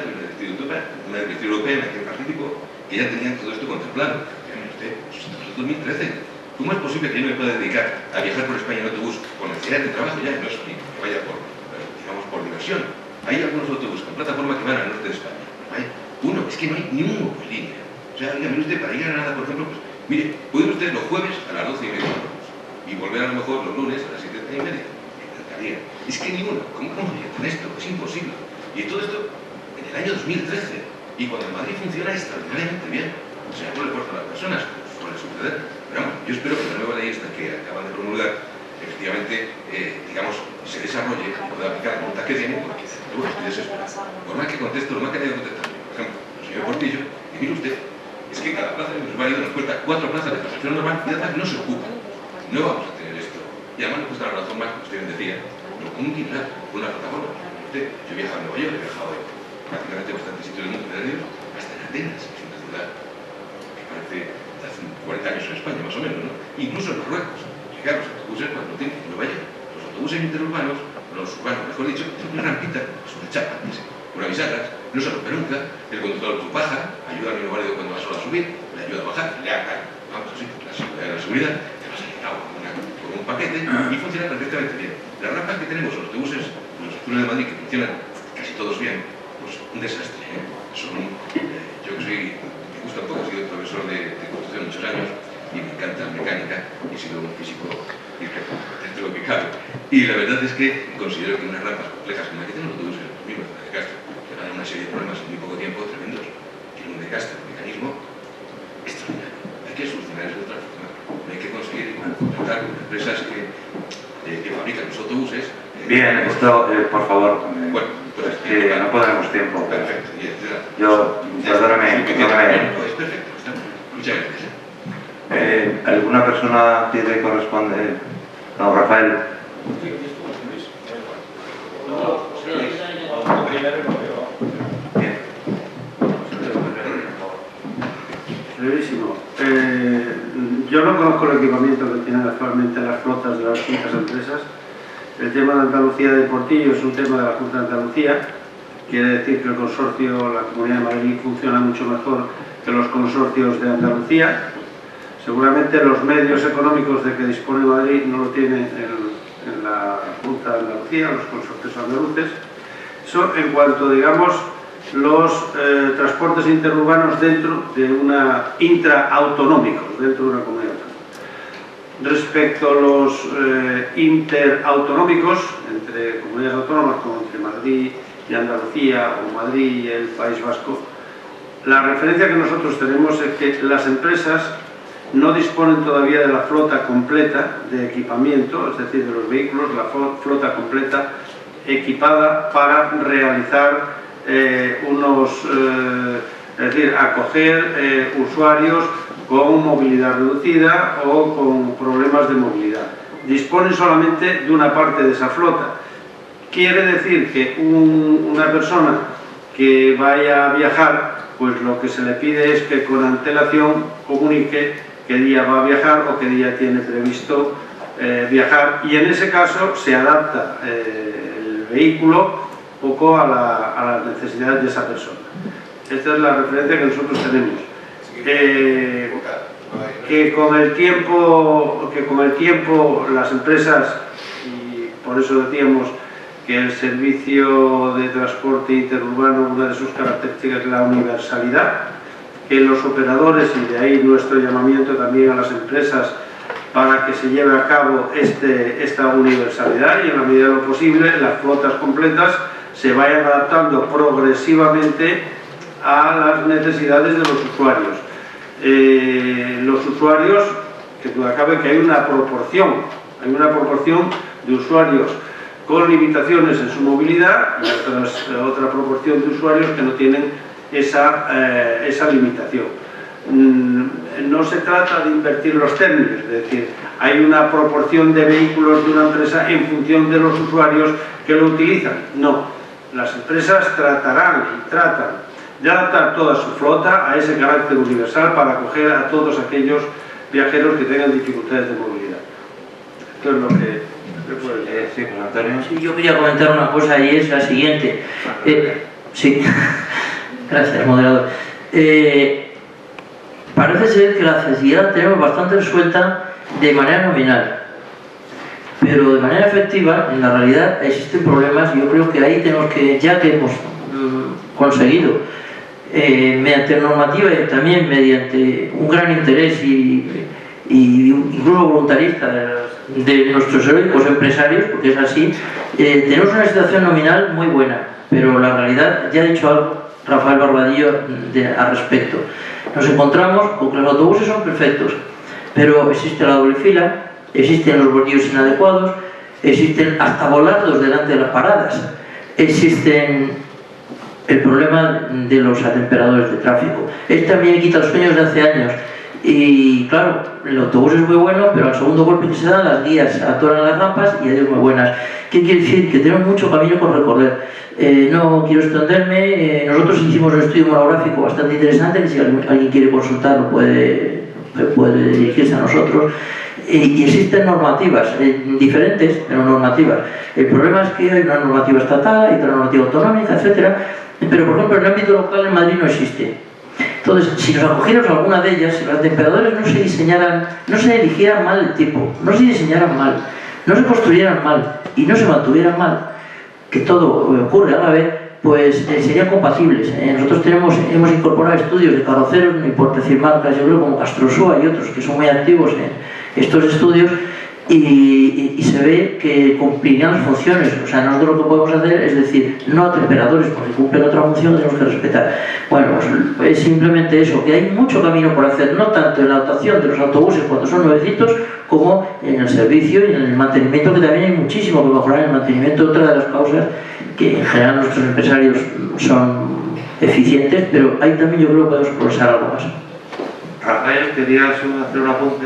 una directiva europea en la que participó, que ya tenían todo esto contemplado. Estamos en 2013. ¿Cómo es posible que yo me pueda dedicar a viajar por España en autobús con necesidad de trabajo? Ya no es que vaya por, digamos, por diversión. Hay algunos autobuses con plataforma que van al norte de España. Hay uno, es que no hay ni un en línea. O sea, mire usted, para ir a Granada, por ejemplo, pues, mire, puede ir usted los jueves a las 12:30 y volver a lo mejor los lunes a las 7:30. Es que ni uno. ¿Cómo con esto? Es imposible. Y todo esto en el año 2013. Y cuando en Madrid funciona extraordinariamente bien. O sea, no le importa a las personas, suele suceder. Pero vamos, yo espero que la nueva ley esta que acaban de promulgar, efectivamente, digamos, se desarrolle y pueda aplicar la voluntad que tiene, porque luego estoy desesperado. Por más que contesto, lo más que haya contestado, por ejemplo, el señor Portillo, y mire usted, es que cada plaza de minusválido nos cuesta 4 plazas de prestación normal y además no se ocupan. No vamos a tener esto. Y además nos cuesta la razón más, como usted bien decía, no con un dineral, con una plataforma. Yo he viajado a Nueva York, he viajado prácticamente a bastantes sitios del mundo de hasta en Atenas, que es una ciudad que parece de hace 40 años en España, más o menos, ¿no? Incluso en Marruecos. Llegar los autobuses cuando tienen en Nueva York. Los autobuses interurbanos, los urbanos, mejor dicho, tienen una rampita, es una chapa, una bisagra, no se rompe nunca, el conductor baja, ayuda al minusválido cuando va solo a subir, le ayuda a bajar, le haga, vamos así, la seguridad, te vas a llegar con un paquete y funciona perfectamente bien. Las rampas que tenemos, los autobuses, los túneles de Madrid, que funcionan casi todos bien, pues un desastre, ¿eh? Son, yo que soy, me gusta un poco, he sido profesor de construcción muchos años y me encanta la mecánica y he sido un físico dentro de lo que cabe. Y la verdad es que considero que unas rampas complejas como la que tienen los autobuses, los mismos de Castro, que van a dar una serie de problemas en muy poco tiempo tremendos. Tienen un desgaste, un mecanismo extraordinario. Hay que solucionar eso de otra forma. Hay que conseguir contratar con empresas que fabrican los autobuses. Bien, esto, por favor, bueno, pues, no podremos tiempo. Perfecto. Yo, perdóname. Es perfecto. Muchas gracias. ¿Alguna persona quiere corresponder? No, Rafael. Bien. Brevísimo. Yo no conozco el equipamiento que tienen actualmente las flotas de las distintas empresas. El tema de Andalucía de Portillo es un tema de la Junta de Andalucía. Quiere decir que el consorcio, la Comunidad de Madrid, funciona mucho mejor que los consorcios de Andalucía. Seguramente los medios económicos de que dispone Madrid no lo tienen en la Junta de Andalucía, los consorcios andaluces. Eso en cuanto, digamos, los transportes interurbanos dentro de una intraautonómicos, dentro de una comunidad autónoma. Respecto a los interautonómicos, entre comunidades autónomas como entre Madrid y Andalucía o Madrid y el País Vasco, la referencia que nosotros tenemos es que las empresas no disponen todavía de la flota completa de equipamiento, es decir, de los vehículos, la flota completa equipada para realizar es decir, acoger usuarios con movilidad reducida o con problemas de movilidad. Disponen solamente de una parte de esa flota. Quiere decir que una persona que vaya a viajar, pues lo que se le pide es que con antelación comunique qué día va a viajar o qué día tiene previsto viajar, y en ese caso se adapta el vehículo un poco a las necesidades de esa persona. Esta es la referencia que nosotros tenemos. Que con el tiempo las empresas, y por eso decíamos que el servicio de transporte interurbano, una de sus características es la universalidad, que los operadores, y de ahí nuestro llamamiento también a las empresas para que se lleve a cabo esta universalidad, y en la medida de lo posible las flotas completas se vayan adaptando progresivamente a las necesidades de los usuarios. Los usuarios, que duda cabe que hay una proporción de usuarios con limitaciones en su movilidad y otra proporción de usuarios que no tienen esa limitación. No se trata de invertir los términos, es decir, hay una proporción de vehículos de una empresa en función de los usuarios que lo utilizan. No, las empresas tratarán y tratan de adaptar toda su flota a ese carácter universal para acoger a todos aquellos viajeros que tengan dificultades de movilidad. Esto es lo que puedo decir. Sí, pues Antonio. Sí, yo quería comentar una cosa y es la siguiente. Sí, gracias, moderador. parece ser que la accesibilidad la tenemos bastante resuelta de manera nominal, pero de manera efectiva, en la realidad existen problemas, y yo creo que ahí tenemos que, ya que hemos conseguido, mediante normativa y también mediante un gran interés y incluso voluntarista de nuestros heroicos empresarios, porque es así, tenemos una situación nominal muy buena, pero la realidad, ya ha dicho algo Rafael Barbadillo al respecto. Nos encontramos con que los autobuses son perfectos, pero existe la doble fila, existen los bordillos inadecuados, existen hasta volardos delante de las paradas, existen el problema de los atemperadores de tráfico. Este también quita los sueños de hace años. Y claro, el autobús es muy bueno, pero al segundo golpe que se dan, las guías atoran las rampas y adiós muy buenas. ¿Qué quiere decir? Que tenemos mucho camino por recorrer. No quiero extenderme, nosotros hicimos un estudio monográfico bastante interesante, que si alguien quiere consultarlo puede dirigirse a nosotros. Y existen normativas, diferentes, pero normativas. El problema es que hay una normativa estatal, hay otra normativa autonómica, etc. Pero por ejemplo en el ámbito local en Madrid no existe. Entonces, si nos acogiéramos a alguna de ellas, si los atemperadores no se eligieran mal el tipo, no se diseñaran mal, no se construyeran mal y no se mantuvieran mal, que todo ocurre a la vez, pues serían compatibles. Nosotros hemos incorporado estudios de carroceros, no importa decir marcas, yo creo como Castrosúa y otros que son muy activos en estos estudios, y se ve que cumplirían las funciones. O sea, nosotros lo que podemos hacer es decir, no a temperadores, porque cumplen otra función, tenemos que respetar. Bueno, pues es simplemente eso, que hay mucho camino por hacer, no tanto en la dotación de los autobuses cuando son nuevecitos, como en el servicio y en el mantenimiento, que también hay muchísimo que mejorar en el mantenimiento. Otra de las causas que en general nuestros empresarios son eficientes, pero ahí también yo creo que podemos progresar algo más. Rafael, ¿querías hacer un apunte?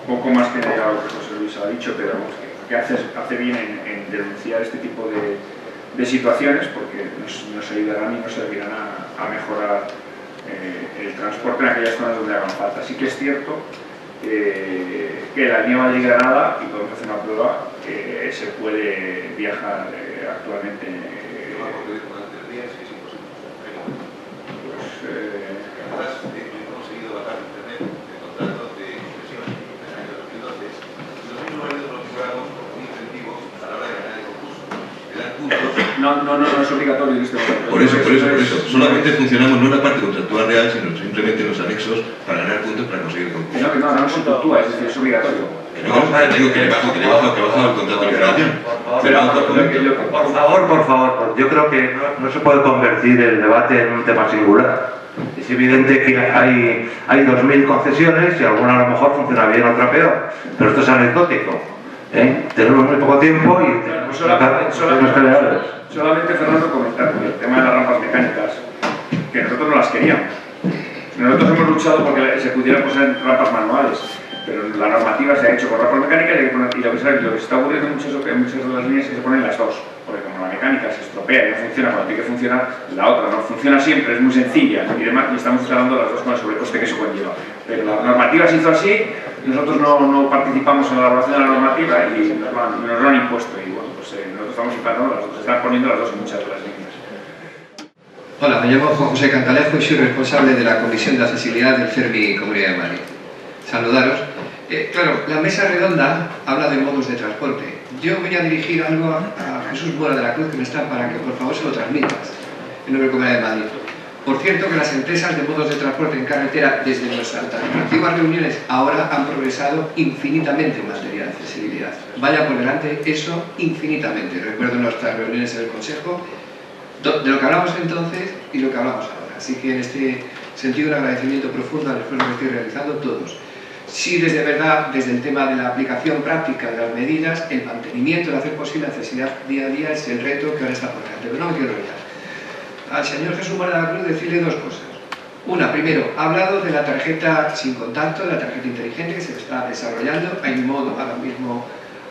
Poco más que lo que José Luis ha dicho, pero vamos, que hace bien en denunciar este tipo de situaciones, porque nos ayudarán y nos servirán a mejorar el transporte en aquellas zonas donde hagan falta. Sí que es cierto que la línea Madrid-Granada, y podemos hacer una prueba, se puede viajar actualmente. No es obligatorio en este momento. Por eso. Solamente funcionamos no en la parte contractual real, sino simplemente en los anexos para ganar puntos para conseguir concursos. No se puntúa, es decir, es obligatorio. Digo que baja el contrato de operación. Por favor, yo creo que no se puede convertir el debate en un tema singular. Es evidente que hay 2.000 concesiones y alguna a lo mejor funciona bien, otra peor, pero esto es anecdótico. Tenemos muy poco tiempo y tenemos solamente Fernando comentar con el tema de las rampas mecánicas, que nosotros no las queríamos. Nosotros hemos luchado porque se pudieran poner rampas manuales, pero la normativa se ha hecho con rampas mecánicas y lo que se está ocurriendo en muchas de las líneas es que se ponen las dos, porque como la mecánica se estropea y no funciona cuando tiene que funcionar, la otra no funciona siempre, es muy sencilla y demás, y estamos instalando las dos con el sobrecoste que eso conlleva. Pero la normativa se hizo así, nosotros no participamos en la elaboración de la normativa y nos lo han impuesto, y bueno, pues nosotros estamos implantando las dos, se están poniendo las dos en muchas de las líneas. Hola, me llamo Juan José Cantalejo y soy responsable de la Comisión de Accesibilidad del CERMI Comunidad de Madrid. Saludaros. Claro, la mesa redonda habla de modos de transporte. Yo voy a dirigir algo a Jesús Mora de la Cruz, que no está, para que por favor se lo transmitas en nombre de la Comunidad de Madrid. Por cierto, que las empresas de modos de transporte en carretera, desde nuestras antiguas reuniones, ahora han progresado infinitamente en materia de accesibilidad. Vaya por delante eso infinitamente. Recuerdo nuestras reuniones en el Consejo, de lo que hablamos entonces y lo que hablamos ahora. Así que en este sentido un agradecimiento profundo al esfuerzo que estoy realizando todos. Sí, desde el tema de la aplicación práctica de las medidas, el mantenimiento, de hacer posible la accesibilidad día a día es el reto que ahora está por delante. Pero no me quiero olvidar. Al señor Jesús Mora de la Cruz decirle dos cosas. Una, primero, ha hablado de la tarjeta sin contacto, de la tarjeta inteligente que se está desarrollando. Hay un modo, ahora mismo,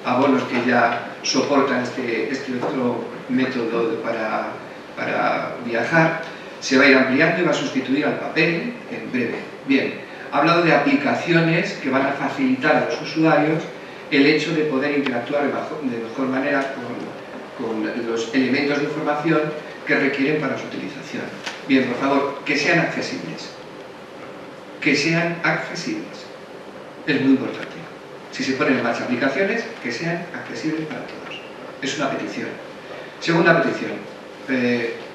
abonos que ya soportan este otro método para viajar. Se va a ir ampliando y va a sustituir al papel en breve. Bien, ha hablado de aplicaciones que van a facilitar a los usuarios el hecho de poder interactuar de mejor manera con los elementos de información que requieren para su utilización. Bien, por favor, que sean accesibles. que sean accesibles. Es muy importante. Si se ponen en marcha aplicaciones, que sean accesibles para todos. Es una petición. Segunda petición.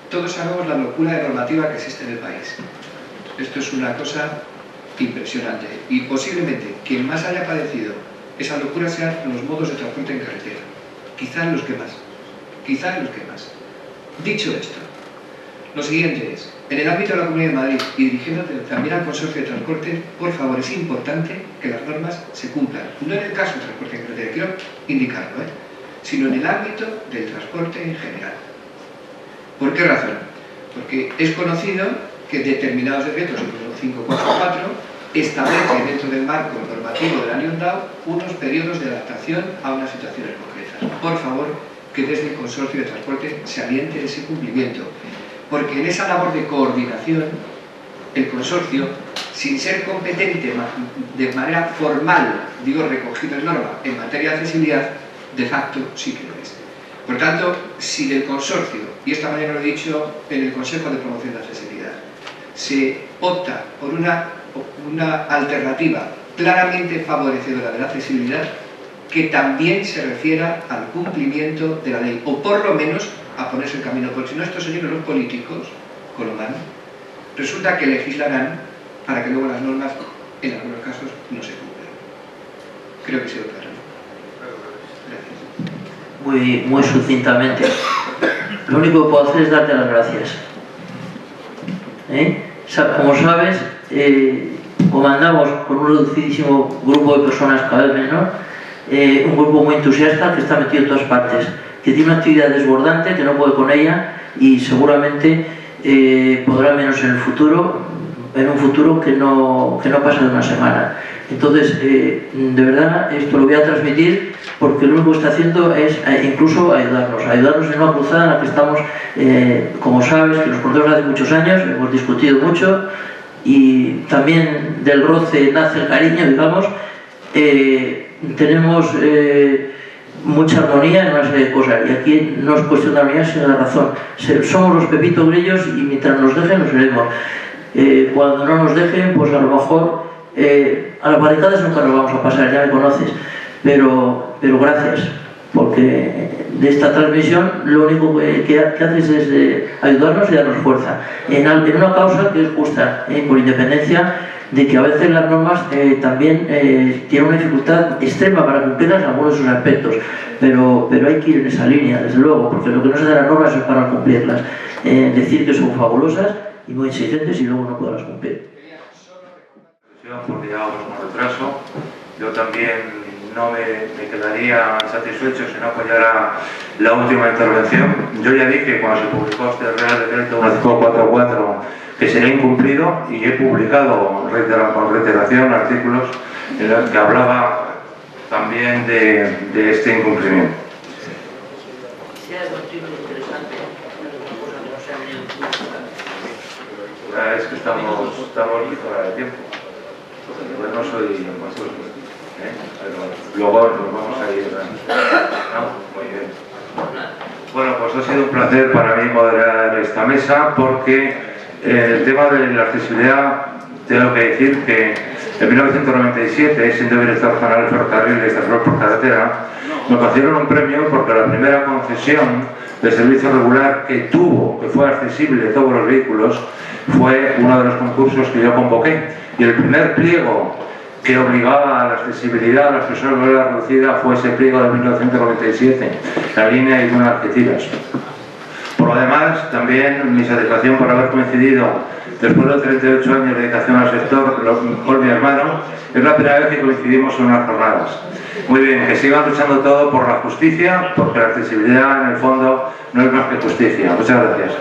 Todos sabemos la locura de normativa que existe en el país. Esto es una cosa impresionante. Y posiblemente quien más haya padecido esa locura sean los modos de transporte en carretera. Quizás los que más. Quizás los que más. Dicho esto, lo siguiente es, en el ámbito de la Comunidad de Madrid y dirigiéndote también al Consorcio de Transporte, por favor, es importante que las normas se cumplan. No en el caso del transporte en carretera, quiero indicarlo, sino en el ámbito del transporte en general. ¿Por qué razón? Porque es conocido que determinados decretos, como 544, establecen dentro del marco normativo de la Unión Europea unos periodos de adaptación a unas situaciones concretas. Por favor, que desde el Consorcio de Transporte se aliente ese cumplimiento. Porque en esa labor de coordinación, el consorcio, sin ser competente de manera formal, digo recogido en norma, en materia de accesibilidad, de facto sí que lo es. Por tanto, si del consorcio, y esta mañana lo he dicho en el Consejo de Promoción de la Accesibilidad, se opta por una alternativa claramente favorecedora de la accesibilidad, que también se refiera al cumplimiento de la ley, o por lo menos a ponerse el camino, porque si no estos señores los políticos, con lo malo, resulta que legislarán para que luego las normas, en algunos casos, no se cumplan. Creo que he sido claro. Gracias. Muy sucintamente. Lo único que puedo hacer es darte las gracias. Como sabes, comandamos con un reducidísimo grupo de personas cada vez menor, un grupo muy entusiasta que está metido en todas partes, que tiene una actividad desbordante, que no puede con ella y seguramente podrá menos en el futuro, en un futuro que no pasa de una semana. Entonces, de verdad, esto lo voy a transmitir porque lo único que está haciendo es incluso ayudarnos en una cruzada en la que estamos, como sabes, que nos conocemos hace muchos años, hemos discutido mucho y también del roce nace el cariño, digamos. Tenemos mucha armonía en una serie de cosas y aquí no es cuestión de armonía sino de razón. Somos los pepitos grillos y mientras nos dejen nos iremos. Cuando no nos dejen, pues a lo mejor a las barricadas nunca nos vamos a pasar, ya me conoces, pero gracias, porque de esta transmisión lo único que haces es ayudarnos y darnos fuerza en una causa que es justa, por independencia de que a veces las normas también tienen una dificultad extrema para cumplirlas en algunos de sus aspectos, pero hay que ir en esa línea, desde luego, porque lo que no se da las normas es para cumplirlas. Decir que son fabulosas y muy exigentes y luego no podrás cumplir. Porque llevamos con retraso. Yo también no me quedaría satisfecho si no apoyara la última intervención. Yo ya dije cuando se publicó este Real Decreto 1544 que sería incumplido y he publicado con reiteración artículos en los que hablaba también de este incumplimiento. Es que estamos fuera de tiempo. Pues no soy consultor, pero luego nos vamos a ir. ¿No? Muy bien. Bueno, pues ha sido un placer para mí moderar esta mesa porque el tema de la accesibilidad, tengo que decir que en 1997, siendo director general del ferrocarril de Estación por Carretera, me concedieron un premio porque la primera concesión de servicio regular que tuvo, que fue accesible a todos los vehículos, fue uno de los concursos que yo convoqué. Y el primer pliego que obligaba a la accesibilidad a las personas con movilidad reducida fue ese pliego de 1997, la línea Irún-Algeciras. Por lo demás, también mi satisfacción por haber coincidido, después de 38 años de dedicación al sector, con mi hermano, es la primera vez que coincidimos en unas jornadas. Muy bien, que sigan luchando todo por la justicia, porque la accesibilidad en el fondo no es más que justicia. Muchas gracias.